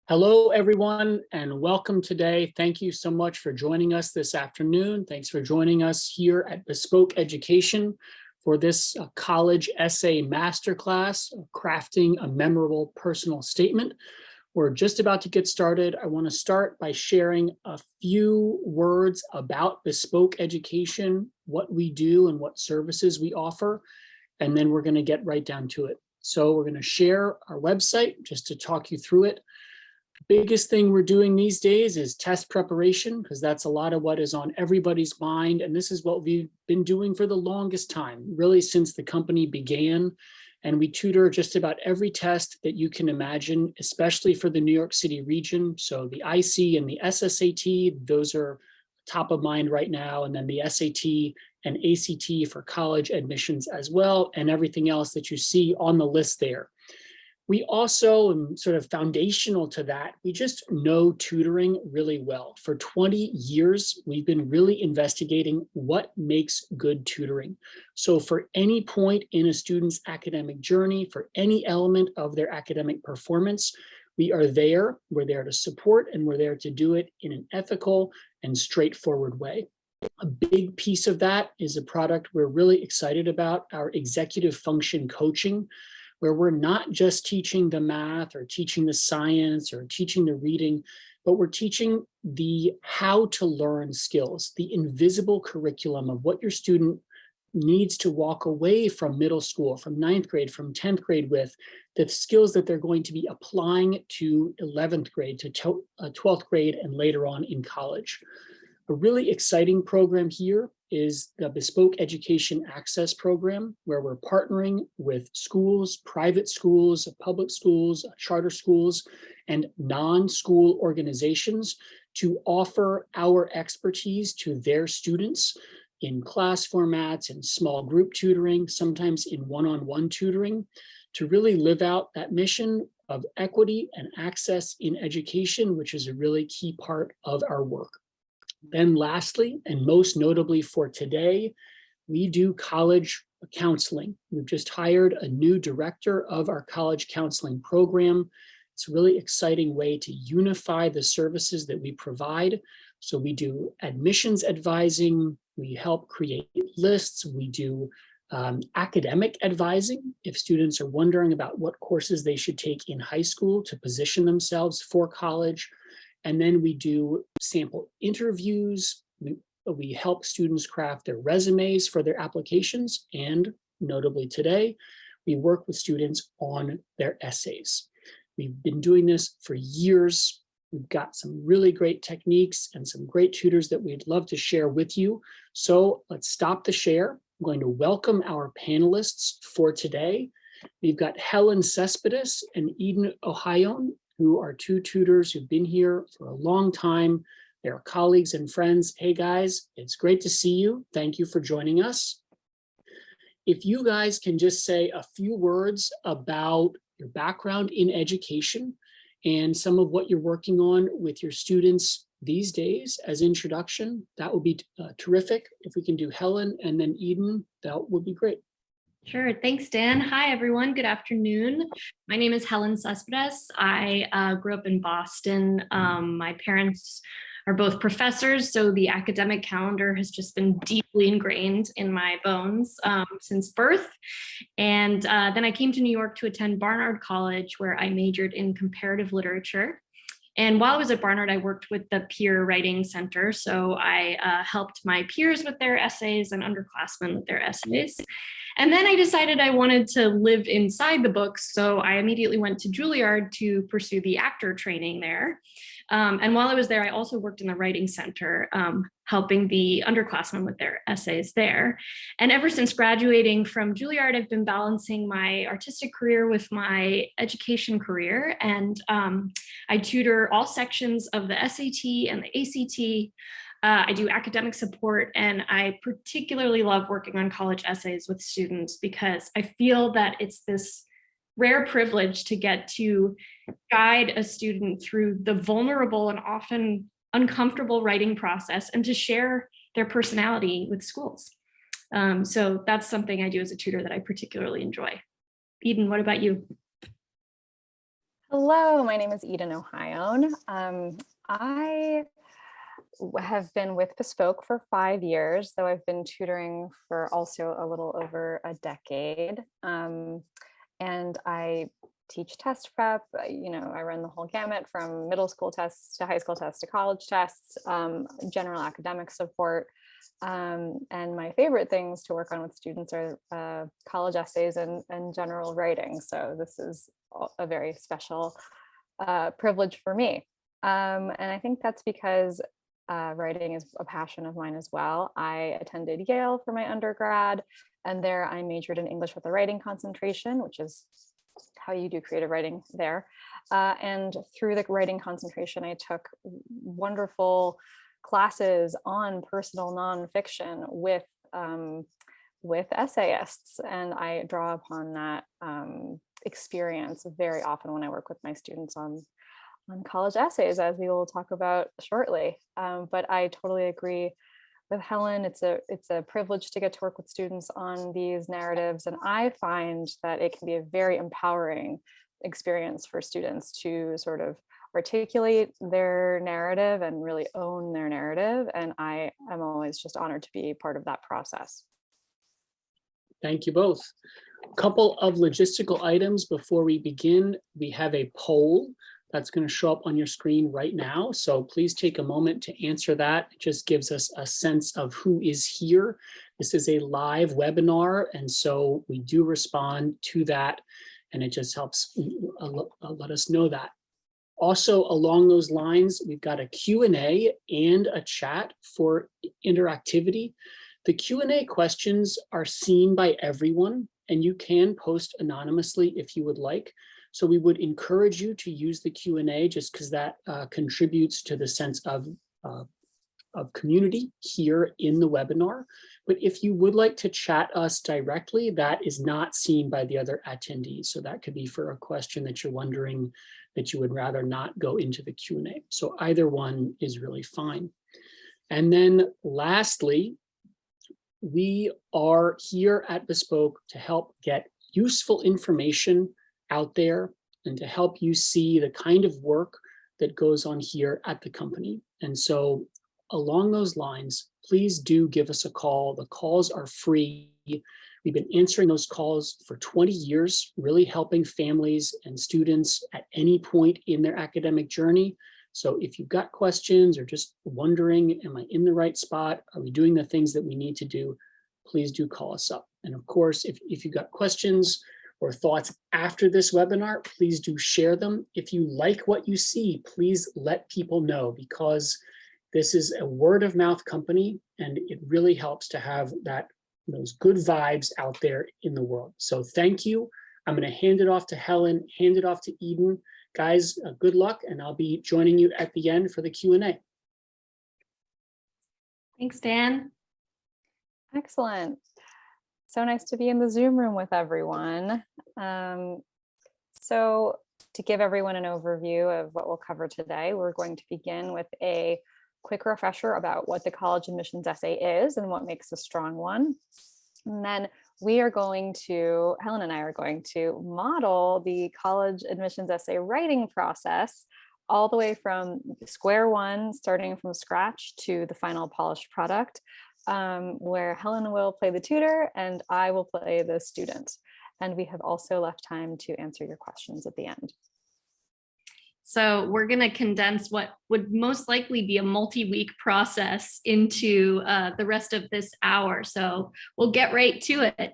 Hello, everyone, and welcome today. Thank you so much for joining us this afternoon. Thanks for joining us here at Bespoke Education for this college essay masterclass, Crafting a Memorable Personal Statement. We're just about to get started. I want to start by sharing a few words about Bespoke Education, what we do and what services we offer, and then we're going to get right down to it. So we're going to share our website just to talk you through it. Biggest thing we're doing these days is test preparation, because that's a lot of what is on everybody's mind. And this is what we've been doing for the longest time, really since the company began. And we tutor just about every test that you can imagine, especially for the New York City region. So the IC and the SSAT, those are top of mind right now. And then the SAT and ACT for college admissions as well, and everything else that you see on the list there. We also, and sort of foundational to that, we just know tutoring really well. For 20 years, we've been really investigating what makes good tutoring. So for any point in a student's academic journey, for any element of their academic performance, we are there. We're there to support, and we're there to do it in an ethical and straightforward way. A big piece of that is a product we're really excited about, our executive function coaching, where we're not just teaching the math or teaching the science or teaching the reading, but we're teaching the how to learn skills, the invisible curriculum of what your student needs to walk away from middle school, from 9th grade, from 10th grade with, the skills that they're going to be applying to 11th grade, to 12th grade, and later on in college. A really exciting program here is the Bespoke Education Access Program, where we're partnering with schools, private schools, public schools, charter schools, and non-school organizations to offer our expertise to their students in class formats, in small group tutoring, sometimes in one-on-one tutoring, to really live out that mission of equity and access in education, which is a really key part of our work. Then lastly, and most notably for today, we do college counseling. We've just hired a new director of our college counseling program. It's a really exciting way to unify the services that we provide. So we do admissions advising, we help create lists, we do academic advising if students are wondering about what courses they should take in high school to position themselves for college. And then we do sample interviews. We help students craft their resumes for their applications. And notably today, we work with students on their essays. We've been doing this for years. We've got some really great techniques and some great tutors that we'd love to share with you. So let's stop the share. I'm going to welcome our panelists for today. We've got Helen Cespedes and Eden Ohayon, who are two tutors who've been here for a long time. They're colleagues and friends. Hey guys, it's great to see you. Thank you for joining us. If you guys can just say a few words about your background in education and some of what you're working on with your students these days as introduction, that would be terrific. If we can do Helen and then Eden, that would be great. Sure. Thanks, Dan. Hi, everyone. Good afternoon. My name is Helen Cespedes. I grew up in Boston. My parents are both professors, so the academic calendar has just been deeply ingrained in my bones since birth. And then I came to New York to attend Barnard College, where I majored in comparative literature. And while I was at Barnard, I worked with the Peer Writing Center. So I helped my peers with their essays and underclassmen with their essays. And then I decided I wanted to live inside the books. So I immediately went to Juilliard to pursue the actor training there. And while I was there, I also worked in the Writing Center, helping the underclassmen with their essays there. And ever since graduating from Juilliard, I've been balancing my artistic career with my education career. And I tutor all sections of the SAT and the ACT. I do academic support, and I particularly love working on college essays with students because I feel that it's this rare privilege to get to guide a student through the vulnerable and often uncomfortable writing process and to share their personality with schools. So that's something I do as a tutor that I particularly enjoy. Eden, what about you? Hello, my name is Eden Ohio. I have been with Bespoke for 5 years, though I've been tutoring for also a little over a decade. And I teach test prep. I run the whole gamut from middle school tests to high school tests to college tests, general academic support. And my favorite things to work on with students are college essays and general writing. So this is a very special privilege for me. And I think that's because writing is a passion of mine as well. I attended Yale for my undergrad, and there I majored in English with a writing concentration, which is how you do creative writing there. And through the writing concentration, I took wonderful classes on personal nonfiction with essayists, and I draw upon that experience very often when I work with my students on college essays, as we will talk about shortly. But I totally agree with Helen. It's a privilege to get to work with students on these narratives, and I find that it can be a very empowering experience for students to sort of articulate their narrative and really own their narrative. And I am always just honored to be part of that process. Thank you both. A couple of logistical items before we begin. We have a poll that's going to show up on your screen right now. So please take a moment to answer that. It just gives us a sense of who is here. This is a live webinar, and so we do respond to that, and it just helps let us know that. Also, along those lines, we've got a Q&A and a chat for interactivity. The Q&A questions are seen by everyone, and you can post anonymously if you would like. So we would encourage you to use the Q&A just because that contributes to the sense of community here in the webinar. But if you would like to chat us directly, that is not seen by the other attendees. So that could be for a question that you're wondering that you would rather not go into the Q&A. So either one is really fine. And then lastly, we are here at Bespoke to help get useful information out there and to help you see the kind of work that goes on here at the company. And so along those lines, please do give us a call. The calls are free. We've been answering those calls for 20 years, really helping families and students at any point in their academic journey. So if you've got questions or just wondering, am I in the right spot? Are we doing the things that we need to do? Please do call us up. And of course, if you've got questions or thoughts after this webinar, please do share them. If you like what you see, please let people know, because this is a word of mouth company, and it really helps to have those good vibes out there in the world. So thank you. I'm going to hand it off to Helen, hand it off to Eden. Guys, good luck, and I'll be joining you at the end for the Q&A. Thanks, Dan. Excellent. So nice to be in the Zoom room with everyone. So to give everyone an overview of what we'll cover today, we're going to begin with a quick refresher about what the college admissions essay is and what makes a strong one. And then Helen and I are going to model the college admissions essay writing process all the way from square one, starting from scratch, to the final polished product, where Helen will play the tutor and I will play the student. And we have also left time to answer your questions at the end. So we're going to condense what would most likely be a multi-week process into the rest of this hour. So we'll get right to it.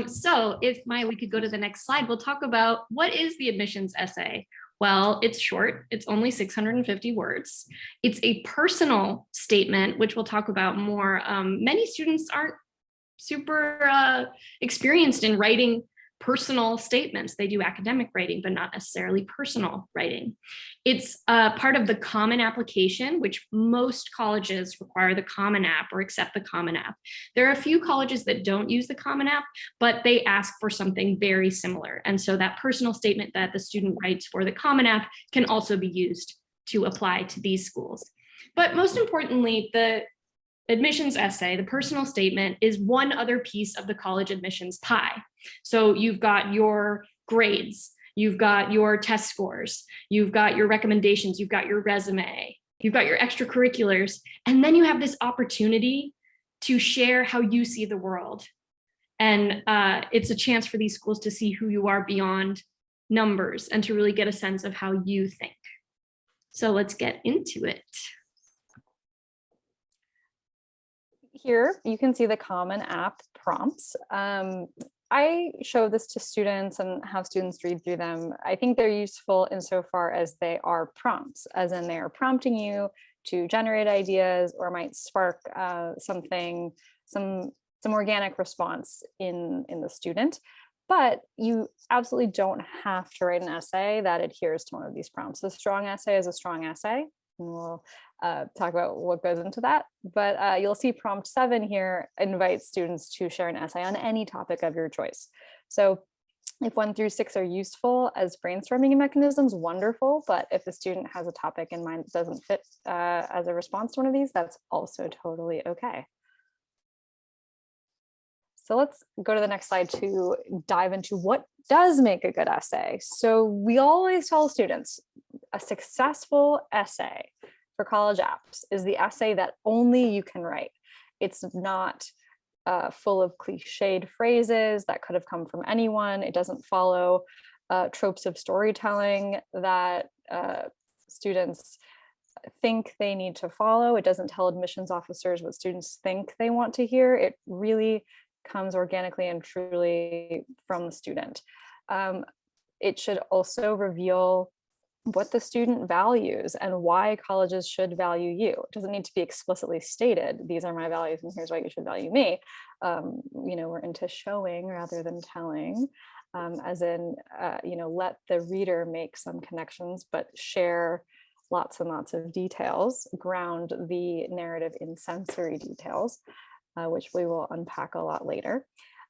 So if we could go to the next slide, we'll talk about what is the admissions essay. Well, it's short. It's only 650 words. It's a personal statement, which we'll talk about more. Many students aren't super experienced in writing personal statements. They do academic writing, but not necessarily personal writing. It's part of the Common Application, which most colleges require the Common App or accept the Common App. There are a few colleges that don't use the Common App, but they ask for something very similar. And so that personal statement that the student writes for the Common App can also be used to apply to these schools. But most importantly, the admissions essay, the personal statement, is one other piece of the college admissions pie. So you've got your grades, you've got your test scores, you've got your recommendations, you've got your resume, you've got your extracurriculars, and then you have this opportunity to share how you see the world. And it's a chance for these schools to see who you are beyond numbers and to really get a sense of how you think. So let's get into it. Here you can see the Common App prompts. I show this to students and have students read through them. I think they're useful insofar as they are prompts, as in they are prompting you to generate ideas or might spark some organic response in the student. But you absolutely don't have to write an essay that adheres to one of these prompts. A strong essay is a strong essay. And we'll talk about what goes into that. But you'll see prompt 7 here invites students to share an essay on any topic of your choice. So if 1 through 6 are useful as brainstorming mechanisms, wonderful. But if the student has a topic in mind that doesn't fit as a response to one of these, that's also totally okay. So let's go to the next slide to dive into what does make a good essay. So we always tell students a successful essay for college apps is the essay that only you can write. It's not full of cliched phrases that could have come from anyone. It doesn't follow tropes of storytelling that students think they need to follow. It doesn't tell admissions officers what students think they want to hear. It really comes organically and truly from the student. It should also reveal what the student values and why colleges should value you. It doesn't need to be explicitly stated, these are my values and here's why you should value me. We're into showing rather than telling, as in, let the reader make some connections, but share lots and lots of details, ground the narrative in sensory details, which we will unpack a lot later.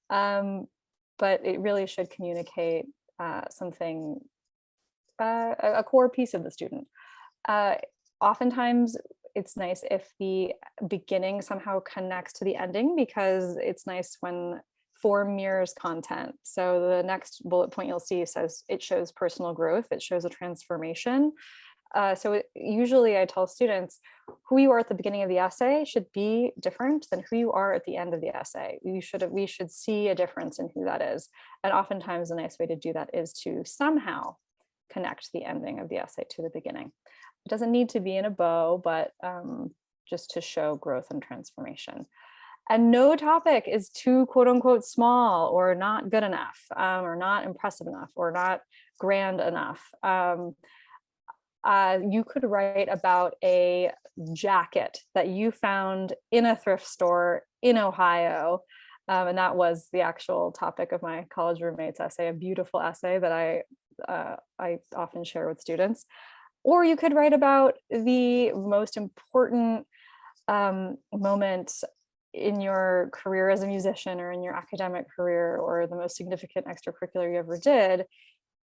But it really should communicate something, a core piece of the student. Oftentimes, it's nice if the beginning somehow connects to the ending, because it's nice when form mirrors content. So the next bullet point you'll see says it shows personal growth, it shows a transformation. Usually I tell students who you are at the beginning of the essay should be different than who you are at the end of the essay. We should see a difference in who that is. And oftentimes a nice way to do that is to somehow connect the ending of the essay to the beginning. It doesn't need to be in a bow, but just to show growth and transformation. And no topic is too quote unquote small or not good enough, or not impressive enough, or not grand enough. You could write about a jacket that you found in a thrift store in Ohio. And that was the actual topic of my college roommate's essay, a beautiful essay that I often share with students. Or you could write about the most important moment in your career as a musician or in your academic career, or the most significant extracurricular you ever did.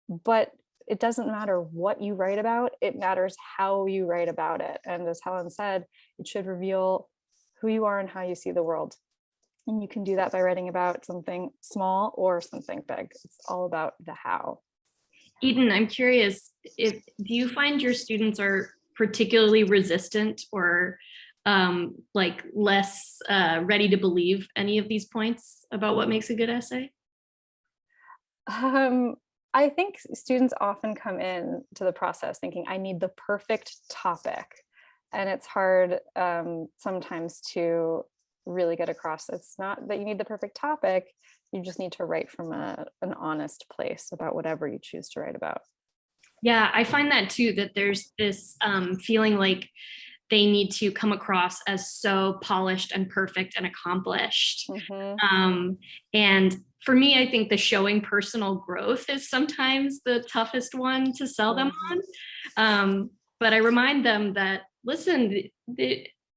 But it doesn't matter what you write about, it matters how you write about it. And as Helen said, it should reveal who you are and how you see the world. And you can do that by writing about something small or something big. It's all about the how. Eden, I'm curious, do you find your students are particularly resistant or less ready to believe any of these points about what makes a good essay? I think students often come in to the process thinking, I need the perfect topic. And it's hard sometimes to really get across. It's not that you need the perfect topic, you just need to write from an honest place about whatever you choose to write about. Yeah, I find that too, that there's this feeling like they need to come across as so polished and perfect and accomplished. Mm-hmm. And for me, I think the showing personal growth is sometimes the toughest one to sell them on. But I remind them that, listen,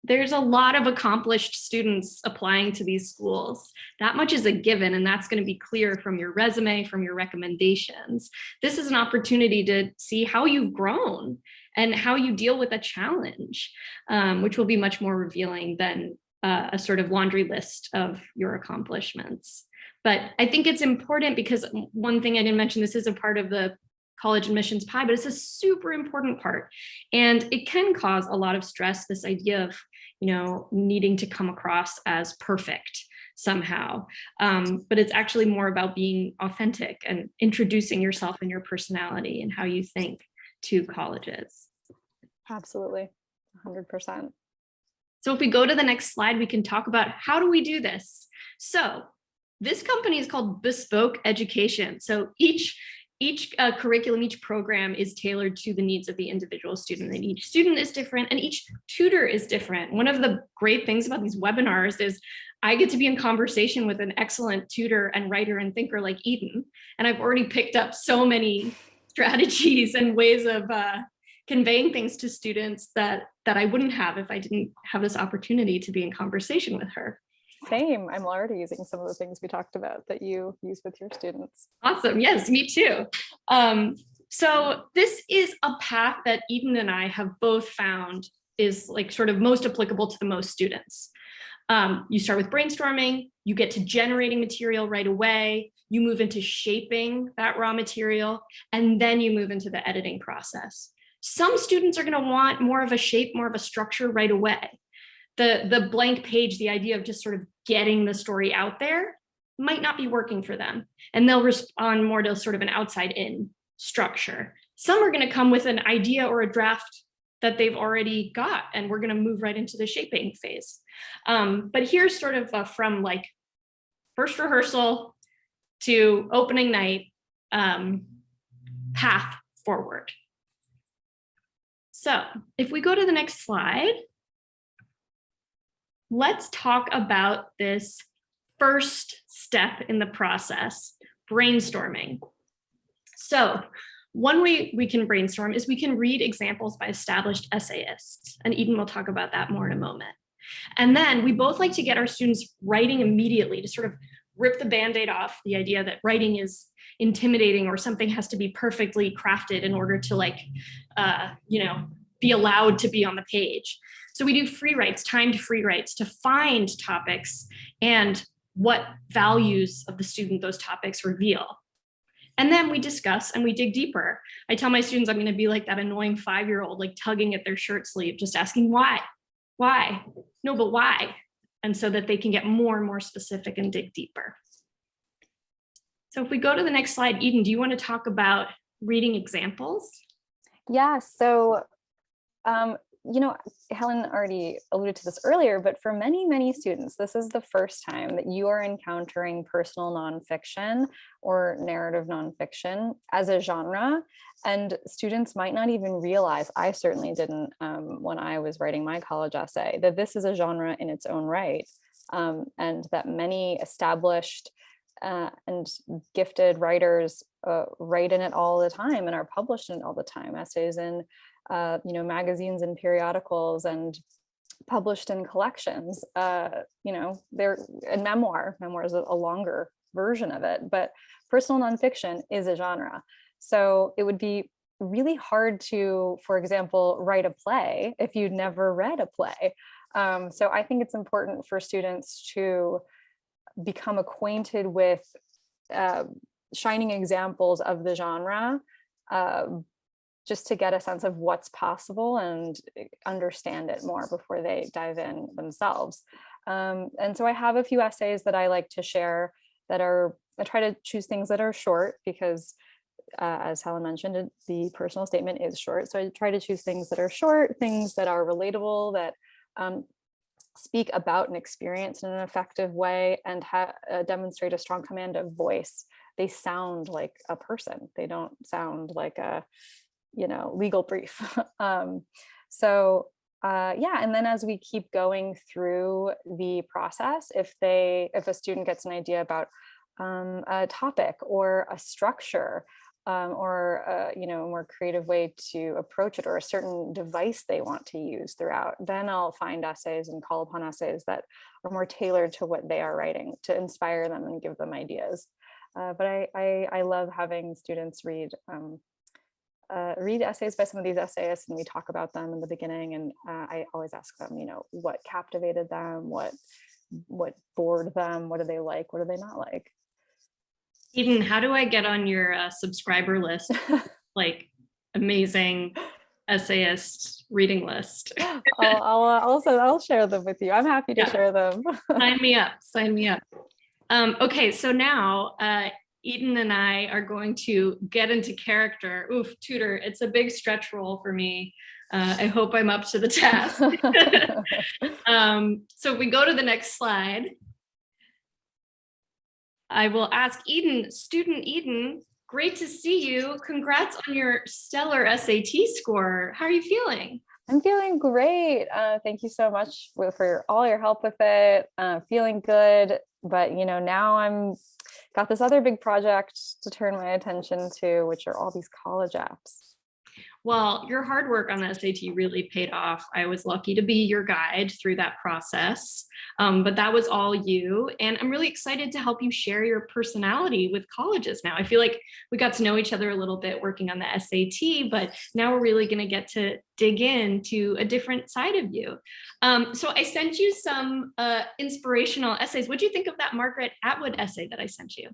there's a lot of accomplished students applying to these schools. That much is a given, and that's going to be clear from your resume, from your recommendations. This is an opportunity to see how you've grown and how you deal with a challenge, which will be much more revealing than a sort of laundry list of your accomplishments. But I think it's important because one thing I didn't mention, this is a part of the college admissions pie, but it's a super important part. And it can cause a lot of stress, this idea of, needing to come across as perfect somehow. But it's actually more about being authentic and introducing yourself and your personality and how you think to colleges. Absolutely, 100%. So if we go to the next slide, we can talk about how do we do this. So this company is called Bespoke Education. So each curriculum, each program is tailored to the needs of the individual student, and each student is different and each tutor is different. One of the great things about these webinars is I get to be in conversation with an excellent tutor and writer and thinker like Eden, and I've already picked up so many strategies and ways of conveying things to students that I wouldn't have if I didn't have this opportunity to be in conversation with her. Same. I'm already using some of the things we talked about that you use with your students. Awesome. Yes, me too. So this is a path that Eden and I have both found is like sort of most applicable to the most students. You start with brainstorming, you get to generating material right away, you move into shaping that raw material, and then you move into the editing process. Some students are going to want more of a shape, more of a structure right away. The blank page, the idea of just sort of getting the story out there might not be working for them. And they'll respond more to sort of an outside in structure. Some are going to come with an idea or a draft that they've already got, and we're going to move right into the shaping phase. But here's sort of from like first rehearsal to opening night path forward. So if we go to the next slide, let's talk about this first step in the process, brainstorming. So one way we can brainstorm is we can read examples by established essayists, and Eden will talk about that more in a moment. And then we both like to get our students writing immediately to sort of rip the Band-Aid off the idea that writing is intimidating or something has to be perfectly crafted in order to be allowed to be on the page. So we do free writes, timed free writes to find topics and what values of the student those topics reveal. And then we discuss and we dig deeper. I tell my students I'm going to be like that annoying 5-year-old, like tugging at their shirt sleeve, just asking why? No, but why? And so that they can get more and more specific and dig deeper. So if we go to the next slide, Eden, do you want to talk about reading examples? Yeah, so Helen already alluded to this earlier, but for many, many students, this is the first time that you are encountering personal nonfiction or narrative nonfiction as a genre. And students might not even realize, I certainly didn't when I was writing my college essay, that this is a genre in its own right, and that many established and gifted writers write in it all the time and are published in it all the time. Essays in magazines and periodicals and published in collections. They're in memoir is a longer version of it, but personal nonfiction is a genre. So it would be really hard to, for example, write a play if you'd never read a play. So I think it's important for students to become acquainted with shining examples of the genre, just to get a sense of what's possible and understand it more before they dive in themselves. And so I have a few essays that I like to share that I try to choose things that are short because as Helen mentioned, the personal statement is short. So I try to choose things that are short, things that are relatable, that speak about an experience in an effective way and demonstrate a strong command of voice. They sound like a person. They don't sound like a legal brief. And then as we keep going through the process, if a student gets an idea about a topic or a structure, or a more creative way to approach it, or a certain device they want to use throughout, then I'll find essays and call upon essays that are more tailored to what they are writing to inspire them and give them ideas. But I love having students read essays by some of these essayists, and we talk about them in the beginning, and I always ask them, what captivated them, what bored them, what do they like, what do they not like. Eden, how do I get on your subscriber list? like amazing essayist reading list. I'll share them with you. I'm happy to share them. Sign me up, sign me up. Okay, so now Eden and I are going to get into character. Oof, tutor, it's a big stretch role for me. I hope I'm up to the task. So if we go to the next slide, I will ask Eden, student Eden, great to see you. Congrats on your stellar SAT score. How are you feeling? I'm feeling great. Thank you so much for all your help with it. Feeling good, but now I'm got this other big project to turn my attention to, which are all these college apps. Well, your hard work on the SAT really paid off. I was lucky to be your guide through that process, but that was all you. And I'm really excited to help you share your personality with colleges now. I feel like we got to know each other a little bit working on the SAT, but now we're really going to get to dig into a different side of you. So I sent you some inspirational essays. What do you think of that Margaret Atwood essay that I sent you?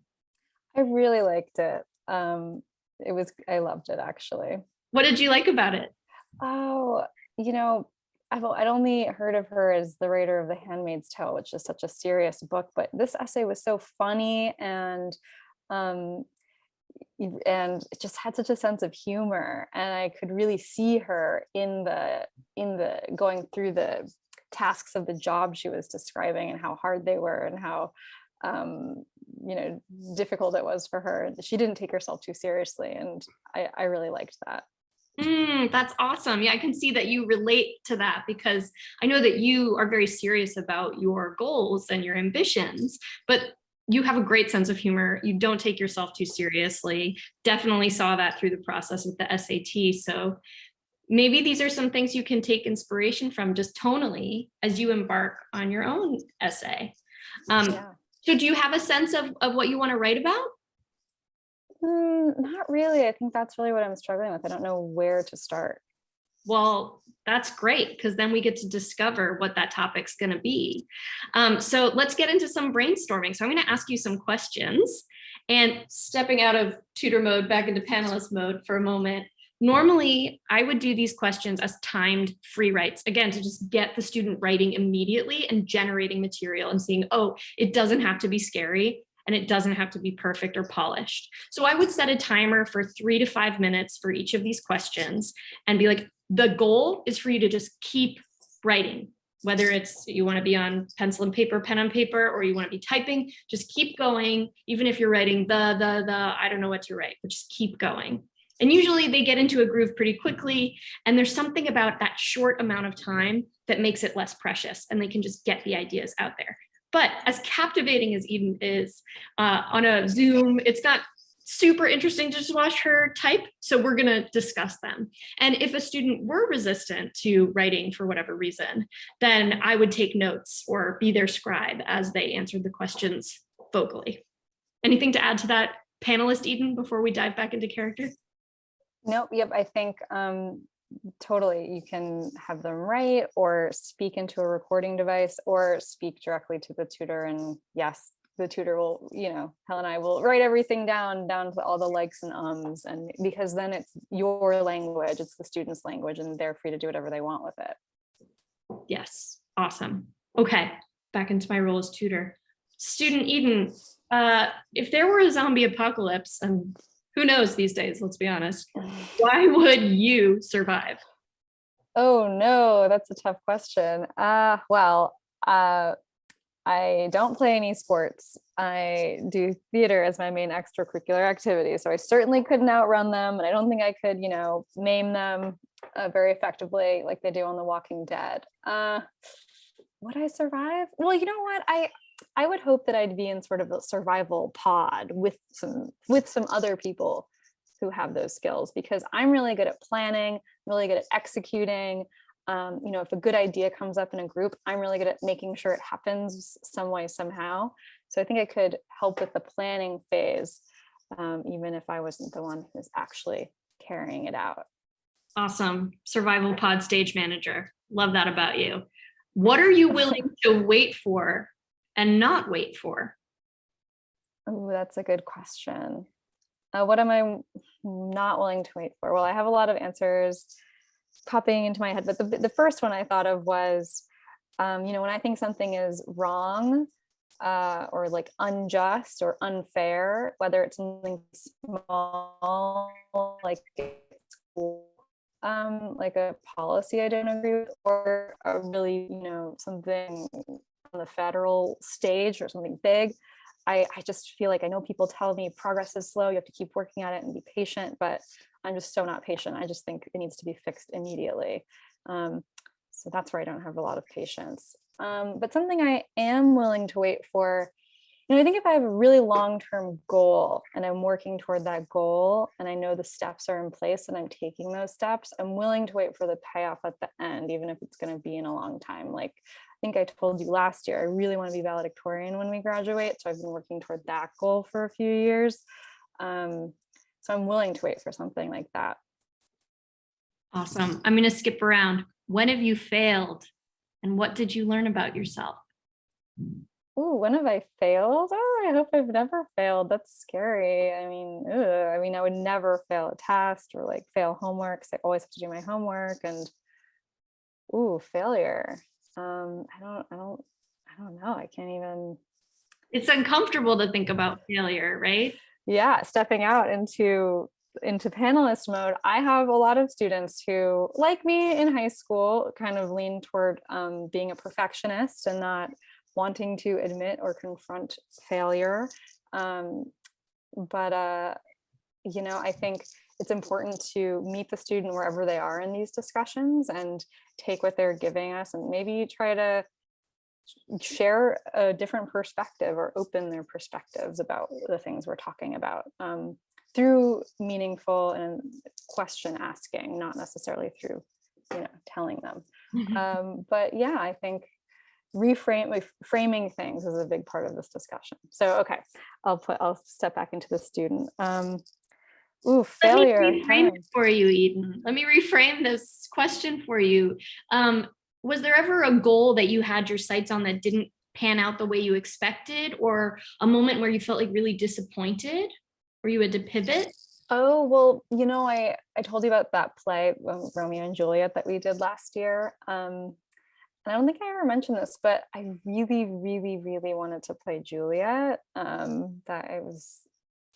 I really liked it. I loved it, actually. What did you like about it? Oh, I'd only heard of her as the writer of The Handmaid's Tale, which is such a serious book, but this essay was so funny and it just had such a sense of humor, and I could really see her in the going through the tasks of the job she was describing and how hard they were and how difficult it was for her. She didn't take herself too seriously, and I really liked that. That's awesome. Yeah, I can see that you relate to that because I know that you are very serious about your goals and your ambitions, but you have a great sense of humor. You don't take yourself too seriously. Definitely saw that through the process with the SAT. So maybe these are some things you can take inspiration from just tonally as you embark on your own essay. So do you have a sense of what you want to write about? Not really. I think that's really what I'm struggling with. I don't know where to start. Well, that's great, because then we get to discover what that topic's going to be. So let's get into some brainstorming. So I'm going to ask you some questions, and stepping out of tutor mode back into panelist mode for a moment. Normally, I would do these questions as timed free writes, again, to just get the student writing immediately and generating material and seeing, oh, it doesn't have to be scary. And it doesn't have to be perfect or polished. So I would set a timer for 3 to 5 minutes for each of these questions and be like, the goal is for you to just keep writing, whether it's you want to be on pencil and paper, pen and paper, or you want to be typing, just keep going. Even if you're writing I don't know what to write, but just keep going. And usually they get into a groove pretty quickly. And there's something about that short amount of time that makes it less precious, and they can just get the ideas out there. But as captivating as Eden is on a Zoom, it's not super interesting to just watch her type. So we're going to discuss them. And if a student were resistant to writing for whatever reason, then I would take notes or be their scribe as they answered the questions vocally. Anything to add to that, panelist Eden, before we dive back into character? Nope. Yep. I think totally. You can have them write or speak into a recording device or speak directly to the tutor. And yes, the tutor will, Helen and I will write everything down to all the likes and ums. And because then it's your language, it's the student's language, and they're free to do whatever they want with it. Yes. Awesome. Okay. Back into my role as tutor. Student Eden, if there were a zombie apocalypse, and who knows these days, let's be honest, why would you survive? Oh no, that's a tough question. Well, I don't play any sports. I do theater as my main extracurricular activity. So I certainly couldn't outrun them. And I don't think I could, maim them very effectively like they do on The Walking Dead. Would I survive? Well, you know what? I would hope that I'd be in sort of a survival pod with some other people who have those skills, because I'm really good at planning, really good at executing. If a good idea comes up in a group, I'm really good at making sure it happens some way, somehow. So I think I could help with the planning phase, even if I wasn't the one who's actually carrying it out. Awesome. Survival pod stage manager. Love that about you. What are you willing to wait for and not wait for? Oh, that's a good question. What am I not willing to wait for? Well, I have a lot of answers popping into my head, but the first one I thought of was, when I think something is wrong, or like unjust or unfair, whether it's something small, like like a policy I don't agree with, or a really, something on the federal stage or something big. I just feel like I know people tell me progress is slow, you have to keep working at it and be patient, but I'm just so not patient. I just think it needs to be fixed immediately. So that's where I don't have a lot of patience. But something I am willing to wait for, I think if I have a really long-term goal and I'm working toward that goal and I know the steps are in place and I'm taking those steps, I'm willing to wait for the payoff at the end, even if it's going to be in a long time. Like I think I told you last year, I really want to be valedictorian when we graduate. So I've been working toward that goal for a few years. So I'm willing to wait for something like that. Awesome. I'm going to skip around. When have you failed and what did you learn about yourself? Oh, when have I failed? Oh, I hope I've never failed. That's scary. I mean, I would never fail a test or like fail homework, because I always have to do my homework. And failure. I don't know. I can't even. It's uncomfortable to think about failure, right? Yeah, stepping out into panelist mode. I have a lot of students who, like me in high school, kind of lean toward being a perfectionist and not wanting to admit or confront failure. But I think it's important to meet the student wherever they are in these discussions and take what they're giving us and maybe try to share a different perspective or open their perspectives about the things we're talking about, through meaningful and question asking, not necessarily through, telling them. But yeah, I think framing things is a big part of this discussion. So, okay, I'll step back into the student. Failure. Let me reframe it for you, Eden. Let me reframe this question for you. Was there ever a goal that you had your sights on that didn't pan out the way you expected, or a moment where you felt like really disappointed, or you had to pivot? Oh, well, I told you about that play, Romeo and Juliet, that we did last year. And I don't think I ever mentioned this, but I really, really, really wanted to play Juliet. That it was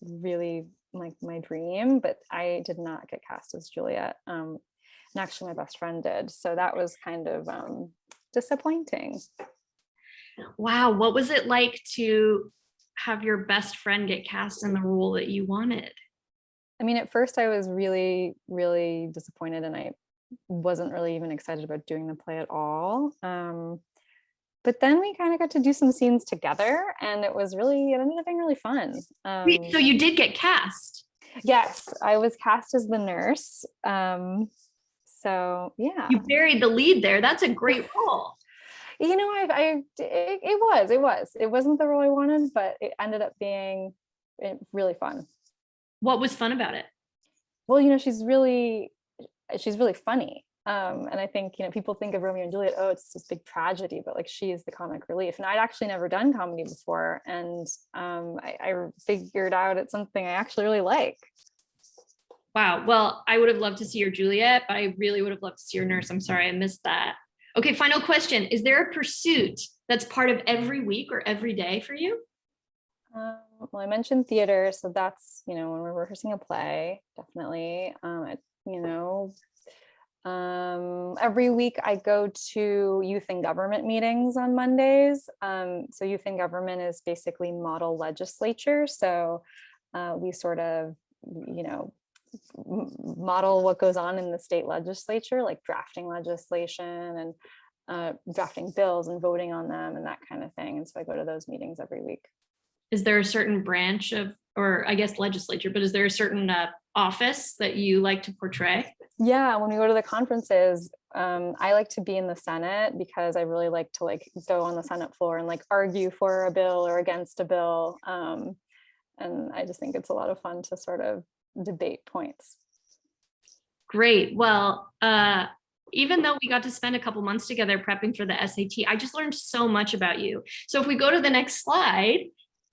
really like my dream, but I did not get cast as Juliet. And actually my best friend did. So that was kind of disappointing. Wow. What was it like to have your best friend get cast in the role that you wanted? I mean, at first I was really, really disappointed, and I wasn't really even excited about doing the play at all. But then we kind of got to do some scenes together, and it ended up being really fun. Wait, so you did get cast? Yes, I was cast as the nurse. So yeah. You buried the lead there. That's a great role. It wasn't the role I wanted, but it ended up being really fun. What was fun about it? Well, she's really funny. And I think, people think of Romeo and Juliet, oh, it's this big tragedy, but like she is the comic relief. And I'd actually never done comedy before. And I figured out it's something I actually really like. Wow. Well, I would have loved to see your Juliet, but I really would have loved to see your nurse. I'm sorry, I missed that. Okay, final question. Is there a pursuit that's part of every week or every day for you? Well, I mentioned theater, so that's, when we're rehearsing a play, definitely. Every week I go to youth and government meetings on Mondays. So youth and government is basically model legislature. So we sort of, model what goes on in the state legislature, like drafting legislation and drafting bills and voting on them and that kind of thing. And so I go to those meetings every week. Is there a certain branch of, or I guess legislature, but is there a certain office that you like to portray? Yeah, when we go to the conferences, I like to be in the Senate because I really like to go on the Senate floor and argue for a bill or against a bill. And I just think it's a lot of fun to sort of debate points. Great. Well, even though we got to spend a couple months together prepping for the SAT, I just learned so much about you. So if we go to the next slide,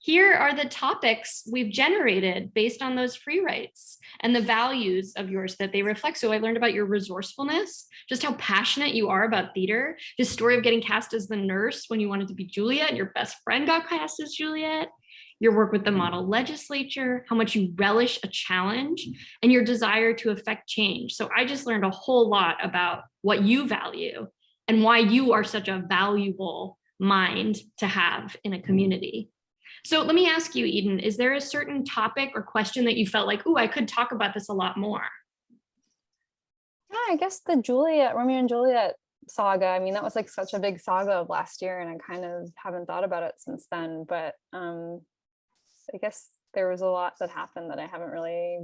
here are the topics we've generated based on those free writes and the values of yours that they reflect. So I learned about your resourcefulness, just how passionate you are about theater, the story of getting cast as the nurse when you wanted to be Juliet and your best friend got cast as Juliet, your work with the model legislature, how much you relish a challenge, and your desire to affect change. So I just learned a whole lot about what you value and why you are such a valuable mind to have in a community. So let me ask you, Eden, is there a certain topic or question that you felt like, oh, I could talk about this a lot more? Yeah, I guess the Romeo and Juliet saga, I mean, that was like such a big saga of last year, and I kind of haven't thought about it since then, but I guess there was a lot that happened that I haven't really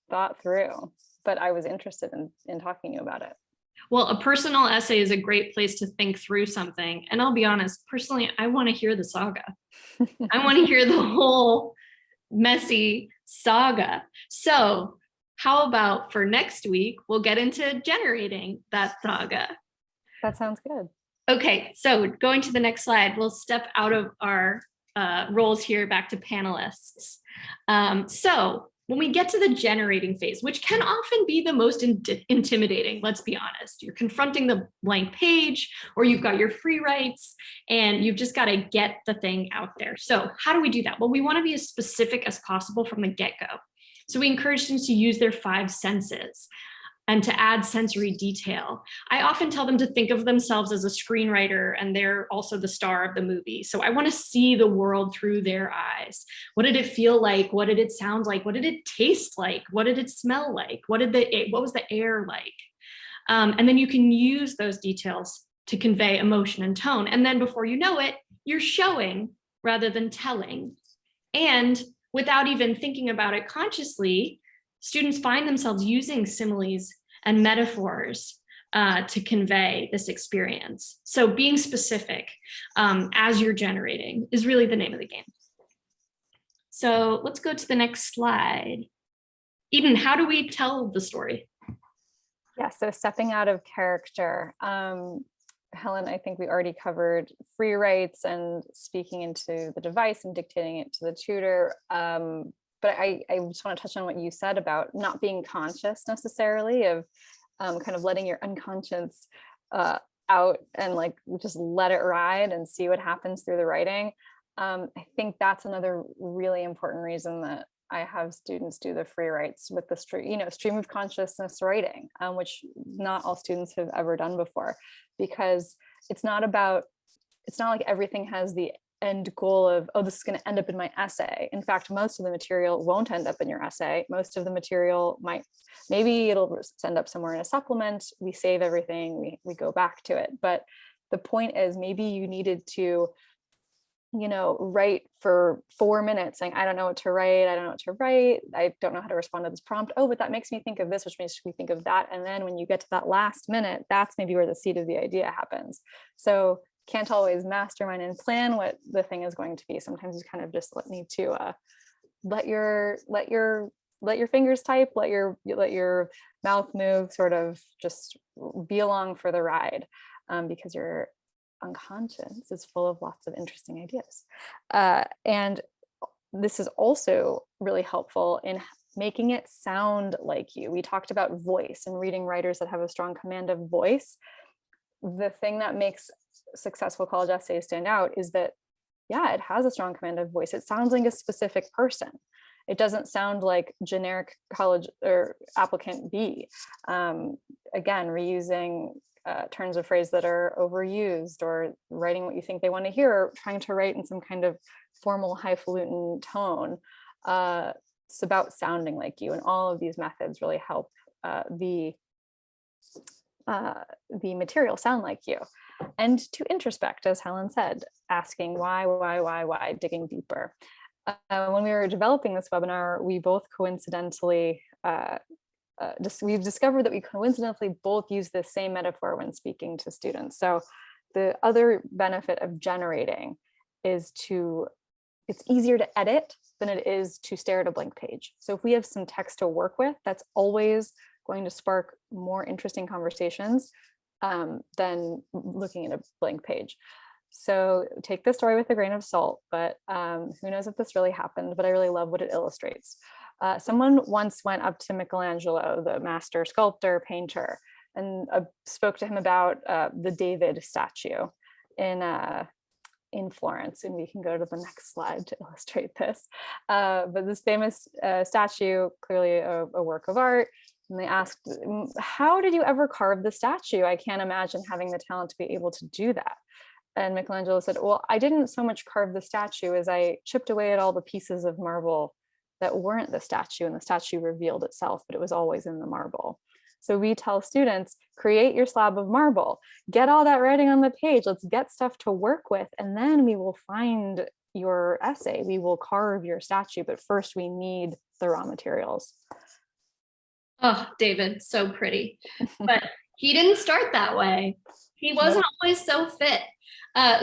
thought through, but I was interested in talking to you about it. Well, a personal essay is a great place to think through something. And I'll be honest, personally, I want to hear the saga. I want to hear the whole messy saga. So how about for next week, we'll get into generating that saga. That sounds good. Okay, so going to the next slide, we'll step out of our roles here back to panelists. So when we get to the generating phase, which can often be the most intimidating, let's be honest, you're confronting the blank page, or you've got your free writes, and you've just got to get the thing out there. So how do we do that? Well, we want to be as specific as possible from the get-go. So we encourage students to use their 5 senses and to add sensory detail. I often tell them to think of themselves as a screenwriter, and they're also the star of the movie. So I want to see the world through their eyes. What did it feel like? What did it sound like? What did it taste like? What did it smell like? What was the air like? And then you can use those details to convey emotion and tone. And then before you know it, you're showing rather than telling. And without even thinking about it consciously, students find themselves using similes and metaphors to convey this experience. So being specific as you're generating is really the name of the game. So let's go to the next slide. Eden, how do we tell the story? Yeah, so stepping out of character. Helen, I think we already covered free writes and speaking into the device and dictating it to the tutor. But I just want to touch on what you said about not being conscious necessarily of kind of letting your unconscious out and like just let it ride and see what happens through the writing. I think that's another really important reason that I have students do the free writes with the stream of consciousness writing, which not all students have ever done before, because it's not like everything has the end goal of, oh, this is going to end up in my essay. In fact, most of the material won't end up in your essay. Most of the material maybe it'll end up somewhere in a supplement. We save everything, we go back to it. But the point is, maybe you needed to, write for 4 minutes saying, I don't know what to write. I don't know how to respond to this prompt. Oh, but that makes me think of this, which makes me think of that. And then when you get to that last minute, that's maybe where the seed of the idea happens. So can't always mastermind and plan what the thing is going to be. Sometimes you kind of just need to let your fingers type, let your mouth move, sort of just be along for the ride, because your unconscious is full of lots of interesting ideas. And this is also really helpful in making it sound like you. We talked about voice and reading writers that have a strong command of voice. The thing that makes successful college essays stand out is that, yeah, it has a strong command of voice. It sounds like a specific person. It doesn't sound like generic college or applicant B. Again, reusing turns of phrase that are overused, or writing what you think they want to hear, or trying to write in some kind of formal highfalutin tone. It's about sounding like you, and all of these methods really help the material sound like you. And to introspect, as Helen said, asking why, digging deeper. When we were developing this webinar, we both coincidentally we've discovered that we coincidentally both use the same metaphor when speaking to students. So the other benefit of generating is it's easier to edit than it is to stare at a blank page. So if we have some text to work with, that's always going to spark more interesting conversations than looking at a blank page. So take this story with a grain of salt, but who knows if this really happened, but I really love what it illustrates. Someone once went up to Michelangelo, the master sculptor, painter, and spoke to him about the David statue in Florence, and we can go to the next slide to illustrate this. But this famous statue, clearly a work of art, and they asked, how did you ever carve the statue? I can't imagine having the talent to be able to do that. And Michelangelo said, well, I didn't so much carve the statue as I chipped away at all the pieces of marble that weren't the statue, and the statue revealed itself, but it was always in the marble. So we tell students, create your slab of marble, get all that writing on the page, let's get stuff to work with, and then we will find your essay, we will carve your statue, but first we need the raw materials. Oh, David, so pretty. But he didn't start that way. He wasn't always so fit.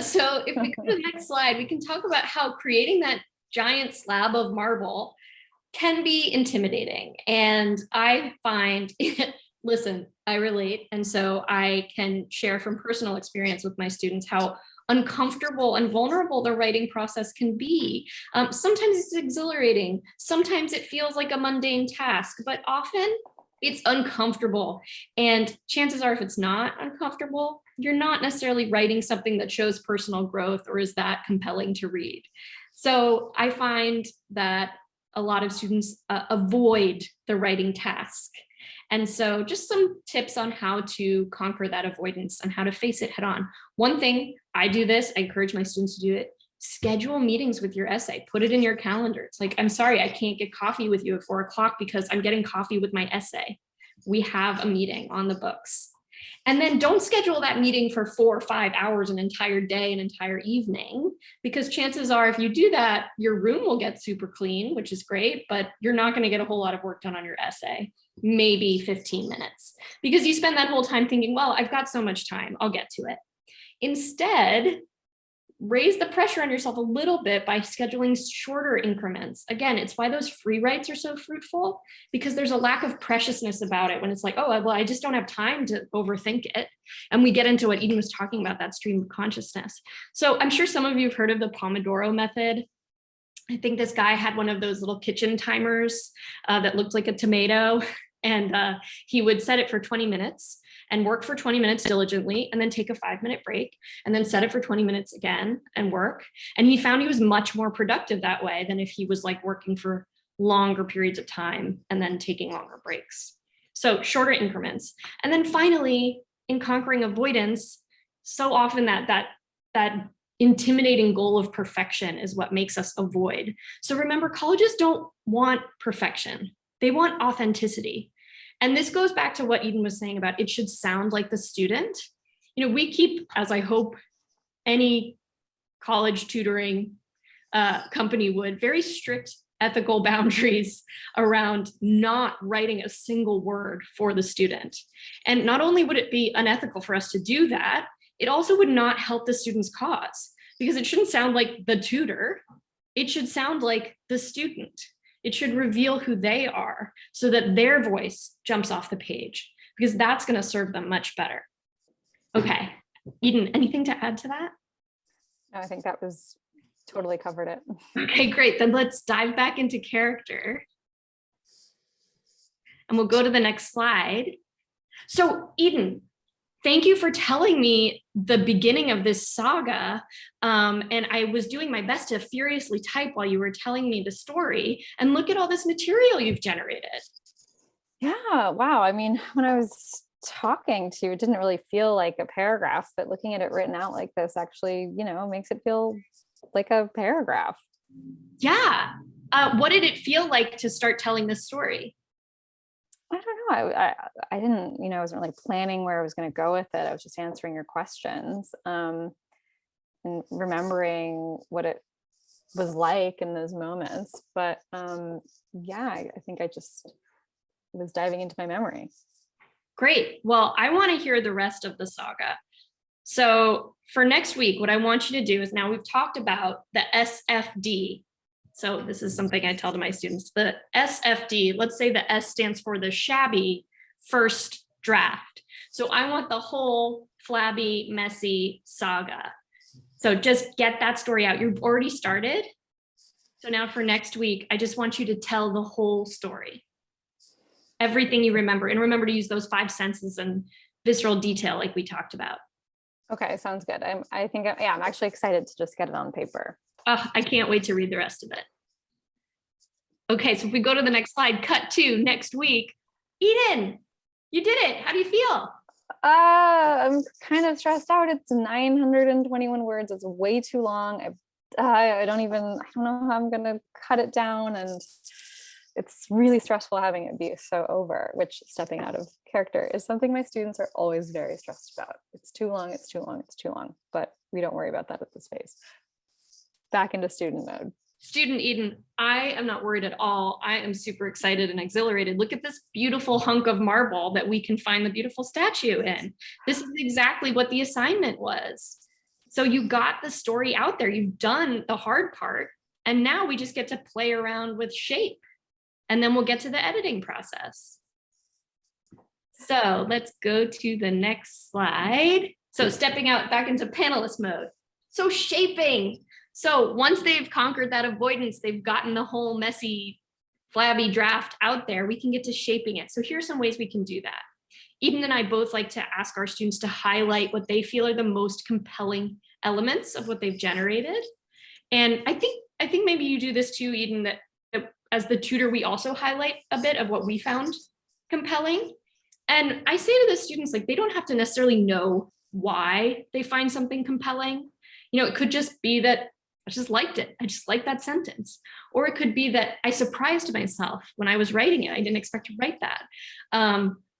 So if we go to the next slide, we can talk about how creating that giant slab of marble can be intimidating. And I find listen, I relate. And so I can share from personal experience with my students how uncomfortable and vulnerable the writing process can be. Sometimes it's exhilarating. Sometimes it feels like a mundane task, but often it's uncomfortable. And chances are, if it's not uncomfortable, you're not necessarily writing something that shows personal growth or is that compelling to read. So I find that a lot of students avoid the writing task. And so just some tips on how to conquer that avoidance and how to face it head on. One thing, I do this, I encourage my students to do it, schedule meetings with your essay, put it in your calendar. It's like, I'm sorry, I can't get coffee with you at 4 o'clock because I'm getting coffee with my essay. We have a meeting on the books. And then don't schedule that meeting for 4 or 5 hours, an entire day, an entire evening, because chances are if you do that, your room will get super clean, which is great, but you're not going to get a whole lot of work done on your essay, maybe 15 minutes, because you spend that whole time thinking, well, I've got so much time, I'll get to it. Instead, raise the pressure on yourself a little bit by scheduling shorter increments. Again, it's why those free writes are so fruitful, because there's a lack of preciousness about it when it's like, oh, well, I just don't have time to overthink it. And we get into what Eden was talking about, that stream of consciousness. So I'm sure some of you have heard of the Pomodoro method. I think this guy had one of those little kitchen timers that looked like a tomato, and he would set it for 20 minutes and work for 20 minutes diligently, and then take a 5-minute break, and then set it for 20 minutes again and work. And he found he was much more productive that way than if he was like working for longer periods of time and then taking longer breaks. So shorter increments. And then finally, in conquering avoidance, so often that intimidating goal of perfection is what makes us avoid. So remember, colleges don't want perfection. They want authenticity. And this goes back to what Eden was saying about it should sound like the student. You know, we keep, as I hope any college tutoring company would, very strict ethical boundaries around not writing a single word for the student. And not only would it be unethical for us to do that, it also would not help the student's cause, because it shouldn't sound like the tutor. It should sound like the student. It should reveal who they are so that their voice jumps off the page, because that's going to serve them much better. Okay, Eden, anything to add to that? No, I think that was totally covered it. Okay, great. Then let's dive back into character. And we'll go to the next slide. So Eden, thank you for telling me the beginning of this saga. And I was doing my best to furiously type while you were telling me the story. And look at all this material you've generated. Yeah, wow. I mean, when I was talking to you, it didn't really feel like a paragraph, but looking at it written out like this actually, you know, makes it feel like a paragraph. Yeah. What did it feel like to start telling this story? I don't know. I didn't, you know, I wasn't really planning where I was going to go with it. I was just answering your questions and remembering what it was like in those moments. But yeah, I think I just was diving into my memory. Great. Well, I want to hear the rest of the saga. So for next week, what I want you to do is, now we've talked about the SFD. So this is something I tell to my students, the SFD, let's say the S stands for the shabby first draft. So I want the whole flabby, messy saga. So just get that story out. You've already started. So now for next week, I just want you to tell the whole story. Everything you remember, and remember to use those 5 senses and visceral detail like we talked about. Okay, sounds good. I think, yeah, I'm actually excited to just get it on paper. I can't wait to read the rest of it. Okay, so if we go to the next slide, cut to next week. Eden, you did it. How do you feel? I'm kind of stressed out. It's 921 words. It's way too long. I don't know how I'm gonna cut it down, and it's really stressful having it be so over, which stepping out of character is something my students are always very stressed about. It's too long, it's too long, it's too long, but we don't worry about that at this phase. Back into student mode. Student Eden, I am not worried at all. I am super excited and exhilarated. Look at this beautiful hunk of marble that we can find the beautiful statue in. This is exactly what the assignment was. So you got the story out there. You've done the hard part. And now we just get to play around with shape. And then we'll get to the editing process. So let's go to the next slide. So stepping out back into panelist mode. So shaping. So once they've conquered that avoidance, they've gotten the whole messy, flabby draft out there, we can get to shaping it. So here's some ways we can do that. Eden and I both like to ask our students to highlight what they feel are the most compelling elements of what they've generated. And I think maybe you do this too, Eden, that as the tutor, we also highlight a bit of what we found compelling. And I say to the students, like, they don't have to necessarily know why they find something compelling. You know, it could just be that I just liked it. I just liked that sentence. Or it could be that I surprised myself when I was writing it. I didn't expect to write that.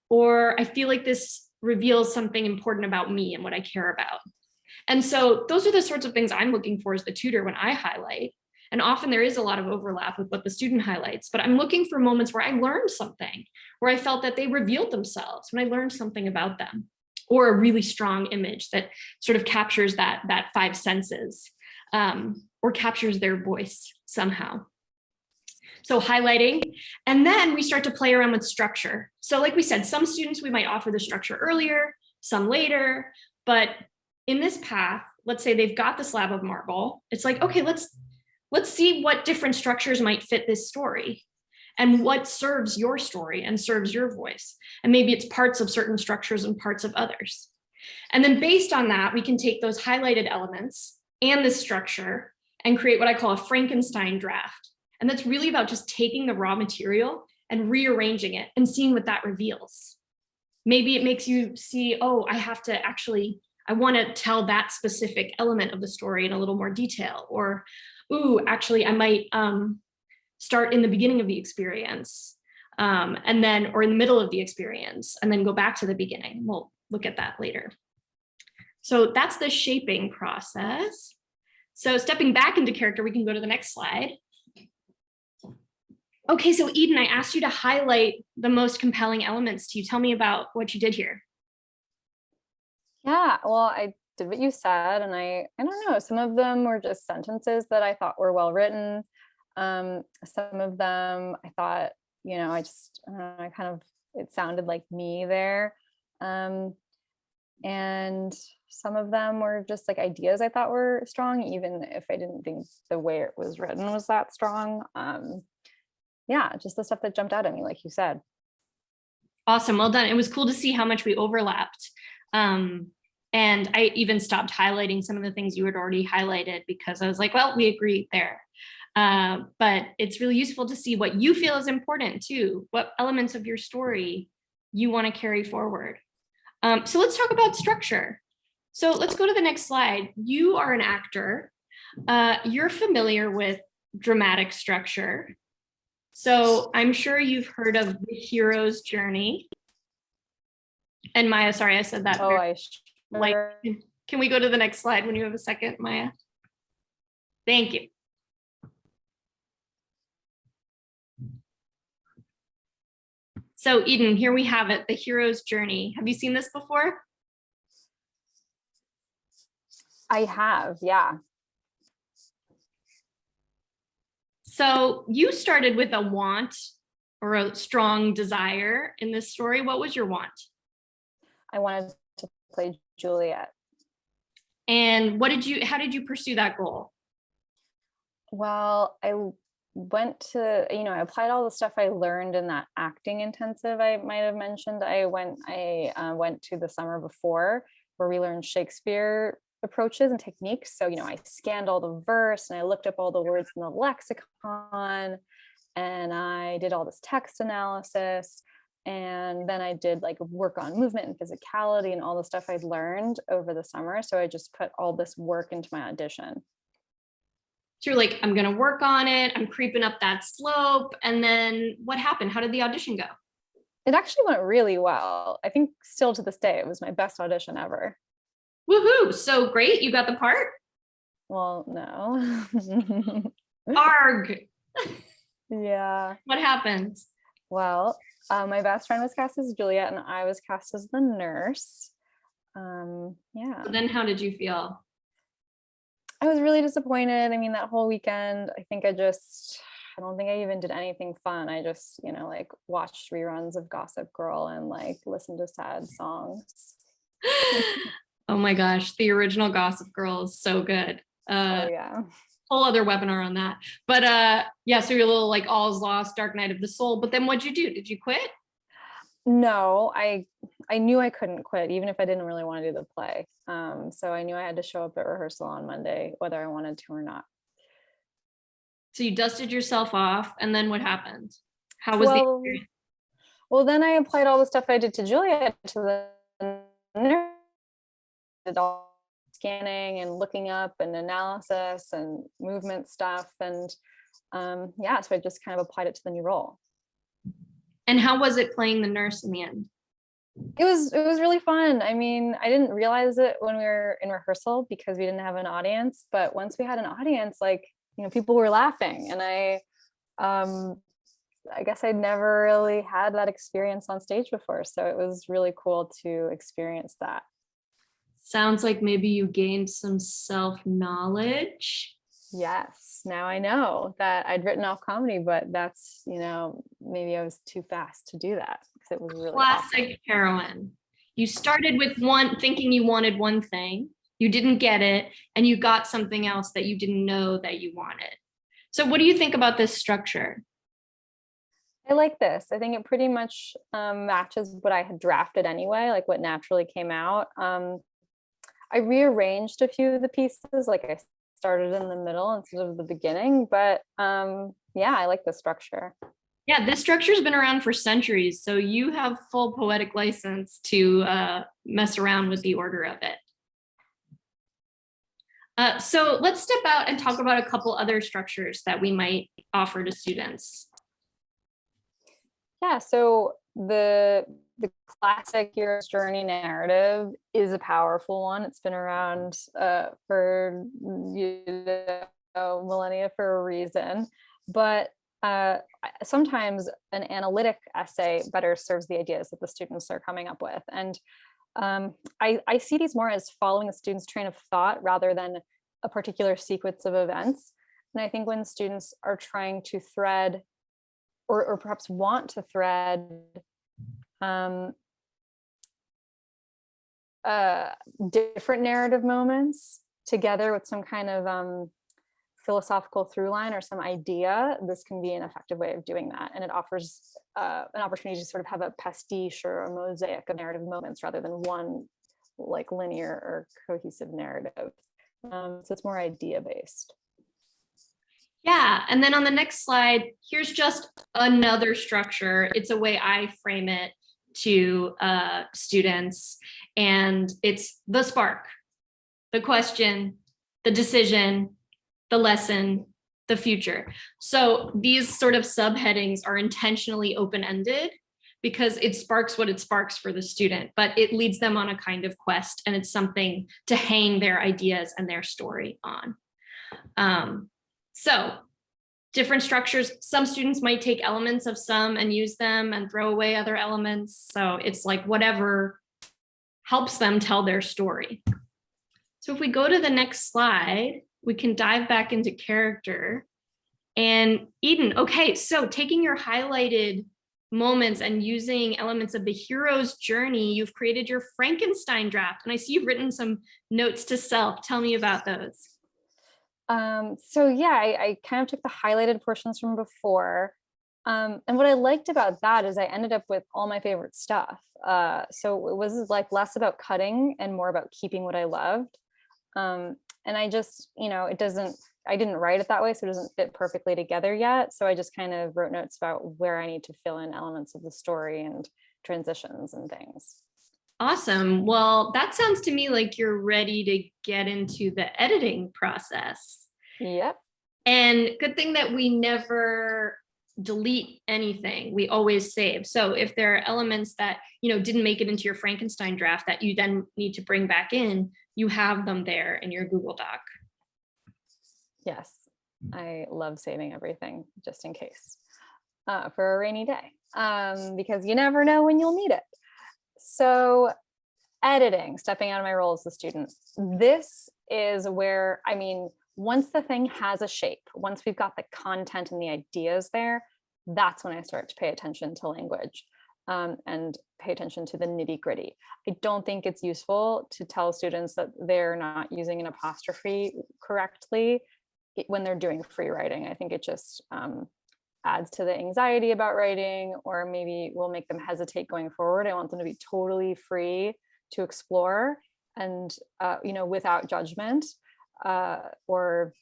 Or I feel like this reveals something important about me and what I care about. And so those are the sorts of things I'm looking for as the tutor when I highlight. And often there is a lot of overlap with what the student highlights, but I'm looking for moments where I learned something, where I felt that they revealed themselves, when I learned something about them, or a really strong image that sort of captures that 5 senses, or captures their voice somehow. So highlighting, and then we start to play around with structure. So like we said, some students, we might offer the structure earlier, some later, but in this path, let's say they've got the slab of marble. It's like, okay, let's see what different structures might fit this story and what serves your story and serves your voice. And maybe it's parts of certain structures and parts of others. And then based on that, we can take those highlighted elements and this structure and create what I call a Frankenstein draft. And that's really about just taking the raw material and rearranging it and seeing what that reveals. Maybe it makes you see, oh, I want to tell that specific element of the story in a little more detail. Or, ooh, actually, I might start in the beginning of the experience, and then, or in the middle of the experience, and then go back to the beginning. We'll look at that later. So that's the shaping process. So stepping back into character, we can go to the next slide. Okay, so Eden, I asked you to highlight the most compelling elements to you. Tell me about what you did here. Yeah, well, I did what you said, and I don't know, some of them were just sentences that I thought were well written. Some of them I thought, you know, it sounded like me there. And some of them were just like ideas I thought were strong, even if I didn't think the way it was written was that strong. Yeah, just the stuff that jumped out at me, like you said. Awesome, well done. It was cool to see how much we overlapped. And I even stopped highlighting some of the things you had already highlighted because I was like, well, we agree there. But it's really useful to see what you feel is important too, what elements of your story you want to carry forward. So let's talk about structure. So let's go to the next slide. You are an actor. You're familiar with dramatic structure. So I'm sure you've heard of the hero's journey. And Maya, sorry, I said that. Can we go to the next slide when you have a second, Maya? Thank you. So Eden, here we have it, the hero's journey. Have you seen this before? I have, yeah. So you started with a want or a strong desire in this story. What was your want? I wanted to play Juliet. And how did you pursue that goal? Well, I went to, I applied all the stuff I learned in that acting intensive I might have mentioned. I went to the summer before, where we learned Shakespeare approaches and techniques. So, I scanned all the verse and I looked up all the words in the lexicon, and I did all this text analysis. And then I did like work on movement and physicality and all the stuff I'd learned over the summer. So I just put all this work into my audition. So you're like, I'm going to work on it. I'm creeping up that slope. And then what happened? How did the audition go? It actually went really well. I think still to this day, it was my best audition ever. Woohoo. So great. You got the part? Well, no. Arg. Yeah. What happened? Well, my best friend was cast as Juliet and I was cast as the nurse. Yeah. So then how did you feel? I was really disappointed. I mean, that whole weekend, I don't think I even did anything fun. I just, like watched reruns of Gossip Girl and like listened to sad songs. Oh my gosh, the original Gossip Girl is so good. Oh yeah. Whole other webinar on that. But yeah, so you're a little like all is lost, dark night of the soul. But then what'd you do? Did you quit? No, I knew I couldn't quit, even if I didn't really want to do the play. So I knew I had to show up at rehearsal on Monday, whether I wanted to or not. So you dusted yourself off, and then what happened? How was the experience? Well, then I applied all the stuff I did to Juliet to the nurse, did all scanning and looking up and analysis and movement stuff, and yeah, so I just kind of applied it to the new role. And how was it playing the nurse in the end? It was really fun. I mean, I didn't realize it when we were in rehearsal because we didn't have an audience, but once we had an audience, like, people were laughing, and I guess I'd never really had that experience on stage before, so it was really cool to experience that. Sounds like maybe you gained some self-knowledge. Yes, now I know that I'd written off comedy, but that's, maybe I was too fast to do that because it was really classic awesome. Heroine. You started with thinking you wanted one thing, you didn't get it, and you got something else that you didn't know that you wanted. So what do you think about this structure? I like this. I think it pretty much matches what I had drafted anyway, like what naturally came out. I rearranged a few of the pieces, like I started in the middle instead of the beginning, but yeah, I like the structure. Yeah, this structure's been around for centuries, so you have full poetic license to mess around with the order of it. So let's step out and talk about a couple other structures that we might offer to students. Yeah, so the classic hero's journey narrative is a powerful one. It's been around for millennia for a reason, but sometimes an analytic essay better serves the ideas that the students are coming up with. And I see these more as following a student's train of thought rather than a particular sequence of events. And I think when students are trying to thread or perhaps want to thread different narrative moments together with some kind of philosophical through line or some idea, this can be an effective way of doing that. And it offers an opportunity to sort of have a pastiche or a mosaic of narrative moments rather than one like linear or cohesive narrative. So it's more idea based. Yeah, and then on the next slide, here's just another structure. It's a way I frame it to students, and it's the spark, the question, the decision, the lesson, the future. So these sort of subheadings are intentionally open-ended because it sparks what it sparks for the student, but it leads them on a kind of quest, and it's something to hang their ideas and their story on. So different structures, some students might take elements of some and use them and throw away other elements. So it's like whatever helps them tell their story. So if we go to the next slide, we can dive back into character. And Eden, okay, so taking your highlighted moments and using elements of the hero's journey, you've created your Frankenstein draft. And I see you've written some notes to self. Tell me about those. So yeah, I kind of took the highlighted portions from before. And what I liked about that is I ended up with all my favorite stuff. So it was like less about cutting and more about keeping what I loved. And I just, I didn't write it that way, so it doesn't fit perfectly together yet. So I just kind of wrote notes about where I need to fill in elements of the story and transitions and things. Awesome. Well, that sounds to me like you're ready to get into the editing process. Yep. And good thing that we never delete anything. We always save. So if there are elements that, didn't make it into your Frankenstein draft that you then need to bring back in, you have them there in your Google Doc. Yes. I love saving everything just in case for a rainy day, because you never know when you'll need it. So editing, stepping out of my role as the student, this is where, once the thing has a shape, once we've got the content and the ideas there, that's when I start to pay attention to language and pay attention to the nitty gritty. I don't think it's useful to tell students that they're not using an apostrophe correctly when they're doing free writing. I think it just adds to the anxiety about writing, or maybe will make them hesitate going forward. I want them to be totally free to explore and, without judgment, or,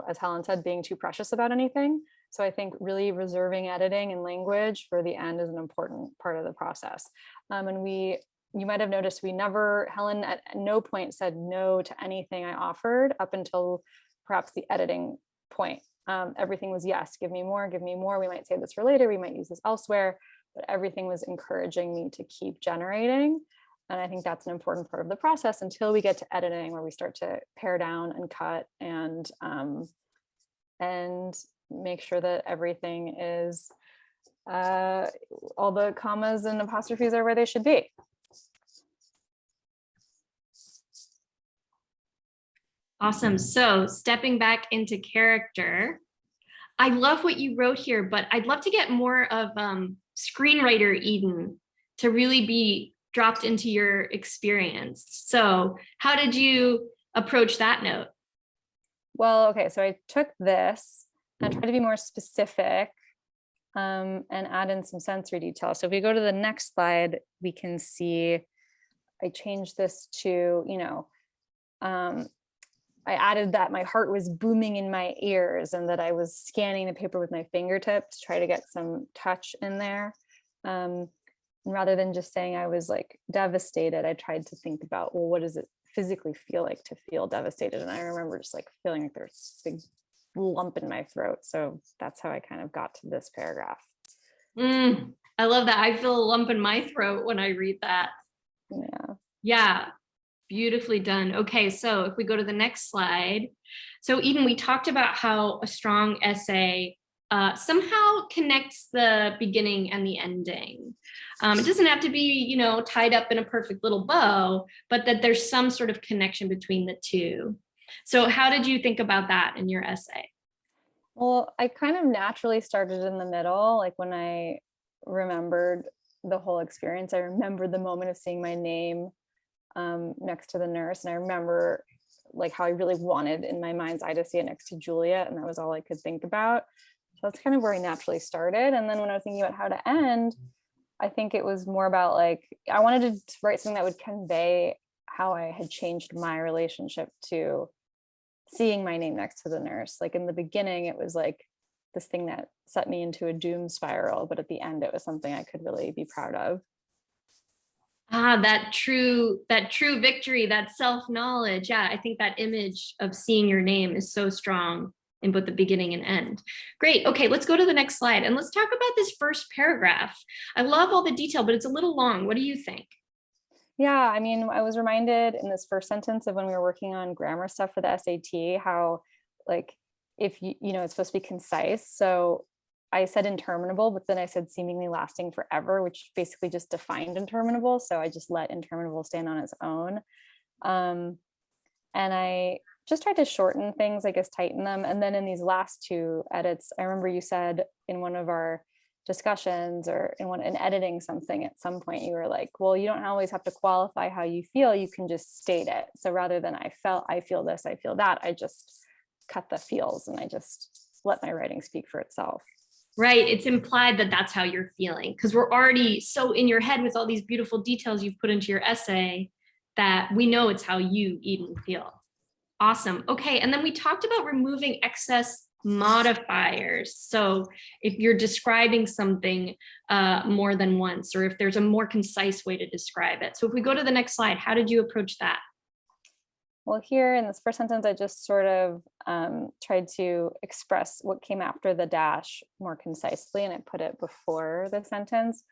as Helen said, being too precious about anything. So I think really reserving editing and language for the end is an important part of the process. And you might have noticed Helen at no point said no to anything I offered up until perhaps the editing point. Everything was yes, give me more, we might save this for later, we might use this elsewhere, but everything was encouraging me to keep generating. And I think that's an important part of the process until we get to editing, where we start to pare down and cut and make sure that everything is, all the commas and apostrophes are where they should be. Awesome. So stepping back into character, I love what you wrote here, but I'd love to get more of screenwriter Eden to really be dropped into your experience. So how did you approach that note? Well, okay, so I took this and tried to be more specific and add in some sensory detail. So if we go to the next slide, we can see I changed this to, I added that my heart was booming in my ears and that I was scanning the paper with my fingertips to try to get some touch in there. Rather than just saying I was like devastated, I tried to think about, well, what does it physically feel like to feel devastated? And I remember just like feeling like there's a big lump in my throat. So that's how I kind of got to this paragraph. I love that. I feel a lump in my throat when I read that. Yeah. Beautifully done. Okay, so if we go to the next slide. So Eden, we talked about how a strong essay somehow connects the beginning and the ending. It doesn't have to be, tied up in a perfect little bow, but that there's some sort of connection between the two. So how did you think about that in your essay? Well, I kind of naturally started in the middle. Like when I remembered the whole experience, I remembered the moment of seeing my name next to the nurse. And I remember like how I really wanted in my mind's eye to see it next to Juliet. And that was all I could think about. So that's kind of where I naturally started. And then when I was thinking about how to end, I think it was more about like, I wanted to write something that would convey how I had changed my relationship to seeing my name next to the nurse. Like in the beginning, it was like this thing that set me into a doom spiral. But at the end, it was something I could really be proud of. That true victory, that self-knowledge. Yeah, I think that image of seeing your name is so strong in both the beginning and end. Great. Okay, let's go to the next slide and let's talk about this first paragraph. I love all the detail, but it's a little long. What do you think? Yeah, I was reminded in this first sentence of when we were working on grammar stuff for the SAT, how like if it's supposed to be concise. So I said interminable, but then I said seemingly lasting forever, which basically just defined interminable. So I just let interminable stand on its own. And I just tried to shorten things, I guess, tighten them. And then in these last two edits, I remember you said in one of our discussions or in editing something, at some point you were like, well, you don't always have to qualify how you feel, you can just state it. So rather than I feel this, I feel that, I just cut the feels and I just let my writing speak for itself. Right. It's implied that that's how you're feeling because we're already so in your head with all these beautiful details you've put into your essay that we know it's how you even feel. Awesome. Okay. And then we talked about removing excess modifiers. So if you're describing something more than once, or if there's a more concise way to describe it. So if we go to the next slide, how did you approach that? Well, here in this first sentence, I just sort of tried to express what came after the dash more concisely, and I put it before the sentence.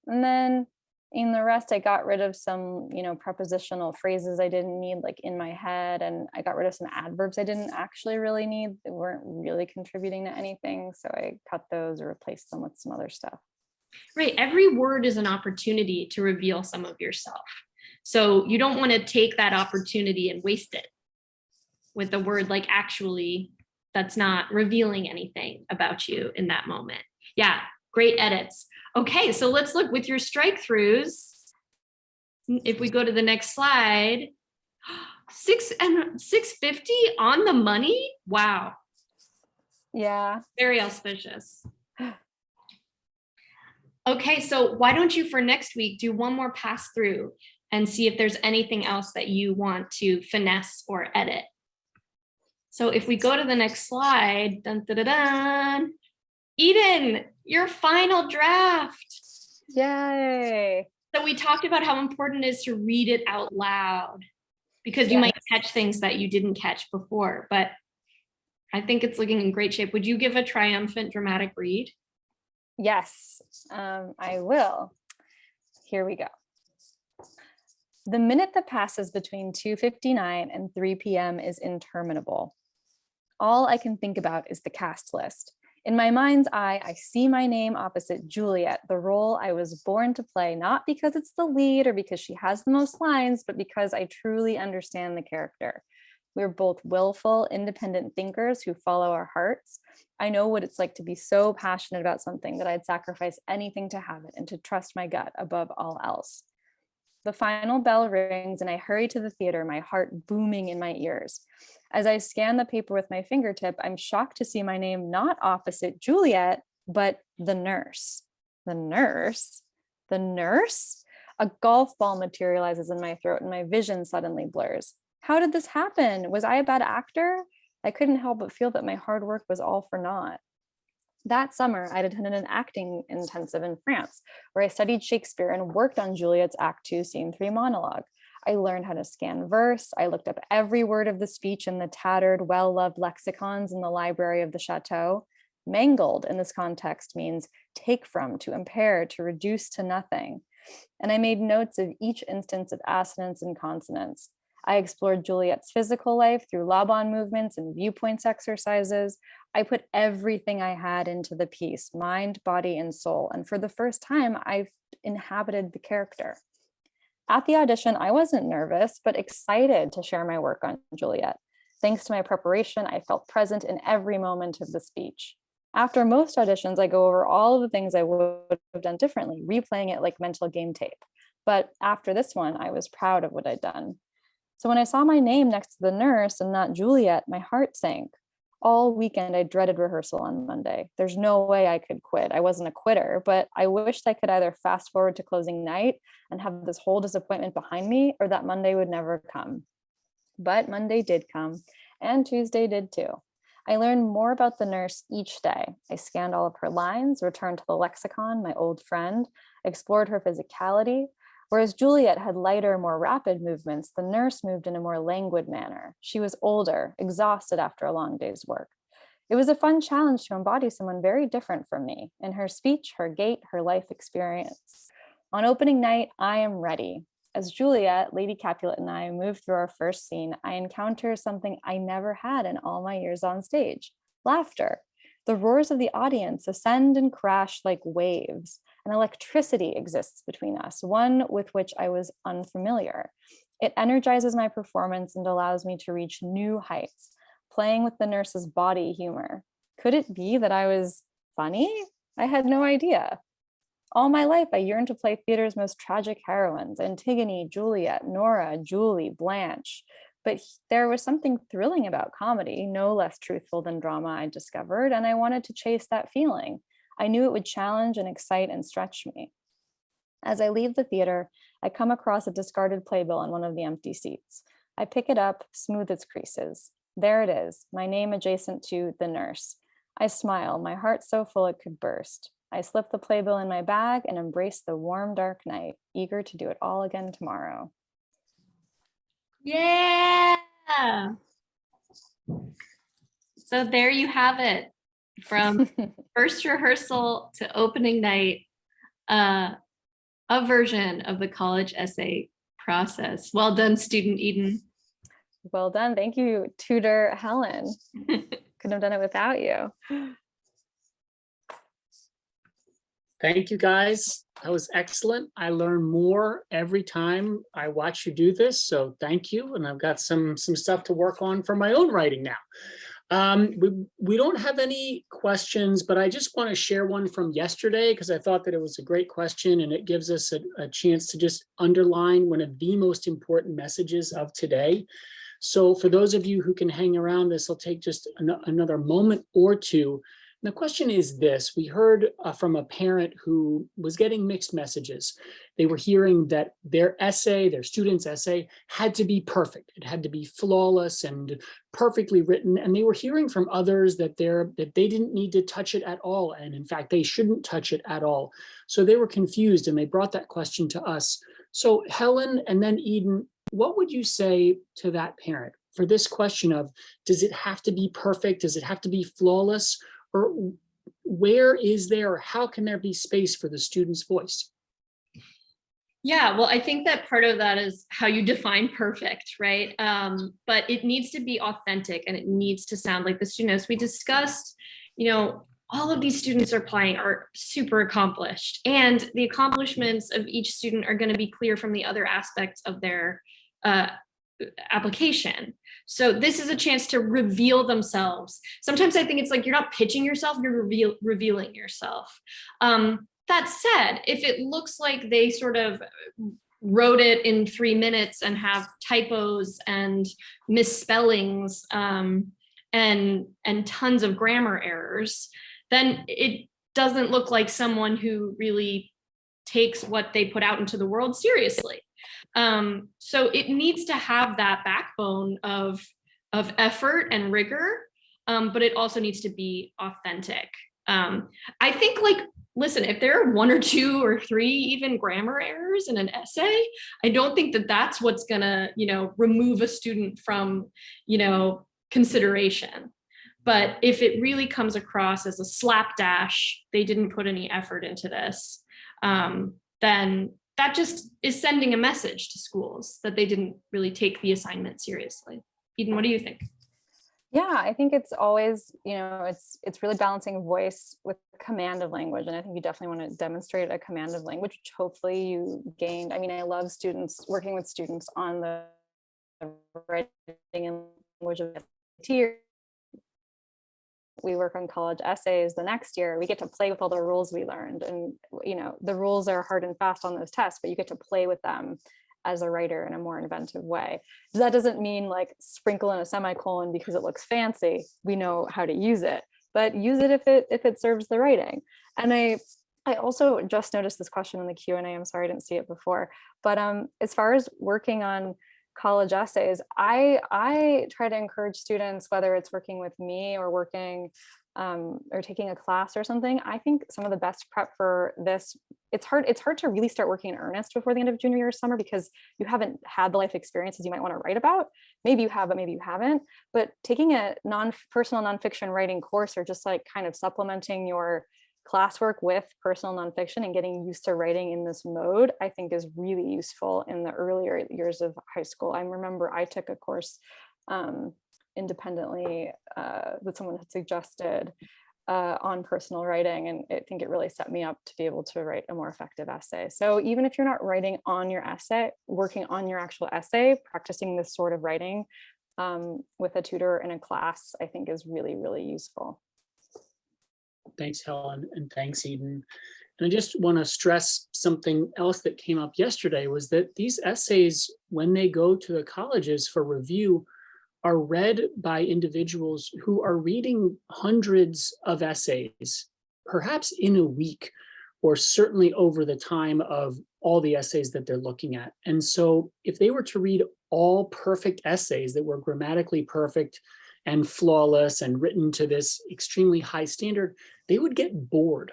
And then in the rest, I got rid of some, prepositional phrases I didn't need, like in my head, and I got rid of some adverbs I didn't actually really need. They weren't really contributing to anything, so I cut those or replaced them with some other stuff. Right. Every word is an opportunity to reveal some of yourself. So you don't want to take that opportunity and waste it with a word like actually that's not revealing anything about you in that moment. Yeah, great edits. Okay, so let's look with your strike throughs. If we go to the next slide, 650 on the money. Wow. Yeah. Very auspicious. Okay, so why don't you for next week do one more pass through and see if there's anything else that you want to finesse or edit. So if we go to the next slide, dun, dun, dun, dun, Eden, your final draft. Yay. So we talked about how important it is to read it out loud because you might catch things that you didn't catch before, but I think it's looking in great shape. Would you give a triumphant dramatic read? Yes, I will. Here we go. The minute that passes between 2:59 and 3 p.m. is interminable. All I can think about is the cast list. In my mind's eye, I see my name opposite Juliet, the role I was born to play, not because it's the lead or because she has the most lines, but because I truly understand the character. We're both willful, independent thinkers who follow our hearts. I know what it's like to be so passionate about something that I'd sacrifice anything to have it and to trust my gut above all else. The final bell rings and I hurry to the theater, my heart booming in my ears. As I scan the paper with my fingertip, I'm shocked to see my name not opposite Juliet, but the nurse. The nurse? The nurse? A golf ball materializes in my throat and my vision suddenly blurs. How did this happen? Was I a bad actor? I couldn't help but feel that my hard work was all for naught. That summer, I'd attended an acting intensive in France, where I studied Shakespeare and worked on Juliet's Act 2, Scene 3 monologue. I learned how to scan verse. I looked up every word of the speech in the tattered, well-loved lexicons in the library of the chateau. Mangled in this context means take from, to impair, to reduce to nothing. And I made notes of each instance of assonance and consonance. I explored Juliet's physical life through Laban movements and viewpoints exercises. I put everything I had into the piece, mind, body, and soul. And for the first time, I've inhabited the character. At the audition, I wasn't nervous, but excited to share my work on Juliet. Thanks to my preparation, I felt present in every moment of the speech. After most auditions, I go over all of the things I would have done differently, replaying it like mental game tape. But after this one, I was proud of what I'd done. So when I saw my name next to the nurse and not Juliet, my heart sank. All weekend, I dreaded rehearsal on Monday. There's no way I could quit. I wasn't a quitter, but I wished I could either fast forward to closing night and have this whole disappointment behind me, or that Monday would never come. But Monday did come, and Tuesday did too. I learned more about the nurse each day. I scanned all of her lines, returned to the lexicon, my old friend, explored her physicality. Whereas Juliet had lighter, more rapid movements, the nurse moved in a more languid manner. She was older, exhausted after a long day's work. It was a fun challenge to embody someone very different from me in her speech, her gait, her life experience. On opening night, I am ready. As Juliet, Lady Capulet, and I move through our first scene, I encounter something I never had in all my years on stage: laughter. The roars of the audience ascend and crash like waves. An electricity exists between us, one with which I was unfamiliar. It energizes my performance and allows me to reach new heights, playing with the nurse's body humor. Could it be that I was funny? I had no idea. All my life, I yearned to play theater's most tragic heroines, Antigone, Juliet, Nora, Julie, Blanche. But there was something thrilling about comedy, no less truthful than drama, I discovered, and I wanted to chase that feeling. I knew it would challenge and excite and stretch me. As I leave the theater, I come across a discarded playbill on one of the empty seats. I pick it up, smooth its creases. There it is, my name adjacent to the nurse. I smile, my heart so full it could burst. I slip the playbill in my bag and embrace the warm, dark night, eager to do it all again tomorrow. Yeah. So there you have it. From first rehearsal to opening night, a version of the college essay process. Well done, student Eden. Well done. Thank you, tutor Helen. Couldn't have done it without you. Thank you, guys. That was excellent. I learn more every time I watch you do this, so thank you. And I've got some stuff to work on for my own writing now. We don't have any questions, but I just want to share one from yesterday because I thought that it was a great question and it gives us a chance to just underline one of the most important messages of today. So for those of you who can hang around, this will take just another moment or two. The question is this: we heard from a parent who was getting mixed messages. They were hearing that their essay, their student's essay, had to be perfect. It had to be flawless and perfectly written. And they were hearing from others that they didn't need to touch it at all. And in fact, they shouldn't touch it at all. So they were confused and they brought that question to us. So Helen and then Eden, what would you say to that parent for this question of, does it have to be perfect? Does it have to be flawless? Or where is there, or how can there be space for the student's voice? Yeah, well, I think that part of that is how you define perfect, right? But it needs to be authentic and it needs to sound like the student. As we discussed, all of these students are super accomplished, and the accomplishments of each student are going to be clear from the other aspects of their application. So this is a chance to reveal themselves. Sometimes I think it's like you're not pitching yourself, you're revealing yourself. That said, if it looks like they sort of wrote it in 3 minutes and have typos and misspellings and tons of grammar errors, then it doesn't look like someone who really takes what they put out into the world seriously. So it needs to have that backbone of effort and rigor, but it also needs to be authentic. I think, listen, if there are 1 or 2 or 3 even grammar errors in an essay, I don't think that that's what's gonna, remove a student from, consideration. But if it really comes across as a slapdash, they didn't put any effort into this, then that just is sending a message to schools that they didn't really take the assignment seriously. Eden, what do you think? Yeah, I think it's always, it's really balancing voice with command of language. And I think you definitely want to demonstrate a command of language, which hopefully you gained. I mean, I love working with students on the writing and language of the we work on college essays the next year, we get to play with all the rules we learned. And, the rules are hard and fast on those tests, but you get to play with them as a writer in a more inventive way. That doesn't mean sprinkle in a semicolon because it looks fancy. We know how to use it, but use it if it serves the writing. And I also just noticed this question in the Q&A. I'm sorry I didn't see it before, but as far as working on college essays, I try to encourage students, whether it's working with me or working or taking a class or something. I think some of the best prep for this, it's hard to really start working in earnest before the end of junior year or summer because you haven't had the life experiences you might want to write about. Maybe you have, but maybe you haven't. But taking a personal nonfiction writing course or just kind of supplementing your classwork with personal nonfiction and getting used to writing in this mode, I think is really useful in the earlier years of high school. I remember I took a course independently that someone had suggested on personal writing, and I think it really set me up to be able to write a more effective essay. So even if you're not writing on your essay, working on your actual essay, practicing this sort of writing with a tutor in a class, I think is really, really useful. Thanks, Helen, and thanks, Eden. And I just want to stress something else that came up yesterday was that these essays, when they go to the colleges for review, are read by individuals who are reading hundreds of essays, perhaps in a week, or certainly over the time of all the essays that they're looking at. And so if they were to read all perfect essays that were grammatically perfect and flawless and written to this extremely high standard, they would get bored.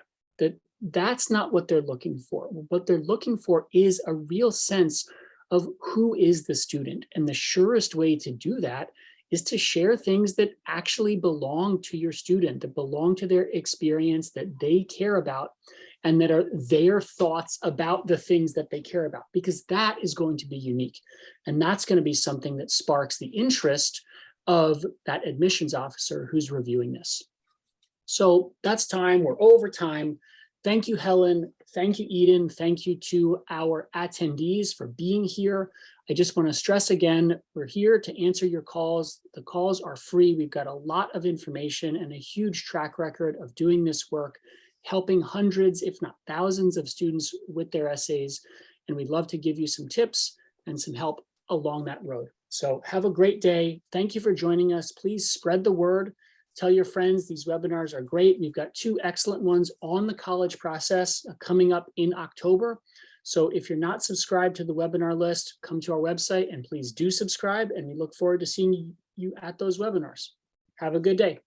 That's not what they're looking for. What they're looking for is a real sense of who is the student. And the surest way to do that is to share things that actually belong to your student, that belong to their experience, that they care about, and that are their thoughts about the things that they care about, because that is going to be unique. And that's going to be something that sparks the interest of that admissions officer who's reviewing this. So that's time. We're over time. Thank you, Helen. Thank you, Eden. Thank you to our attendees for being here. I just want to stress again, we're here to answer your calls. The calls are free. We've got a lot of information and a huge track record of doing this work, helping hundreds, if not thousands, of students with their essays. And we'd love to give you some tips and some help along that road. So have a great day. Thank you for joining us. Please spread the word. Tell your friends these webinars are great. We've got 2 excellent ones on the college process coming up in October. So if you're not subscribed to the webinar list, come to our website and please do subscribe. And we look forward to seeing you at those webinars. Have a good day.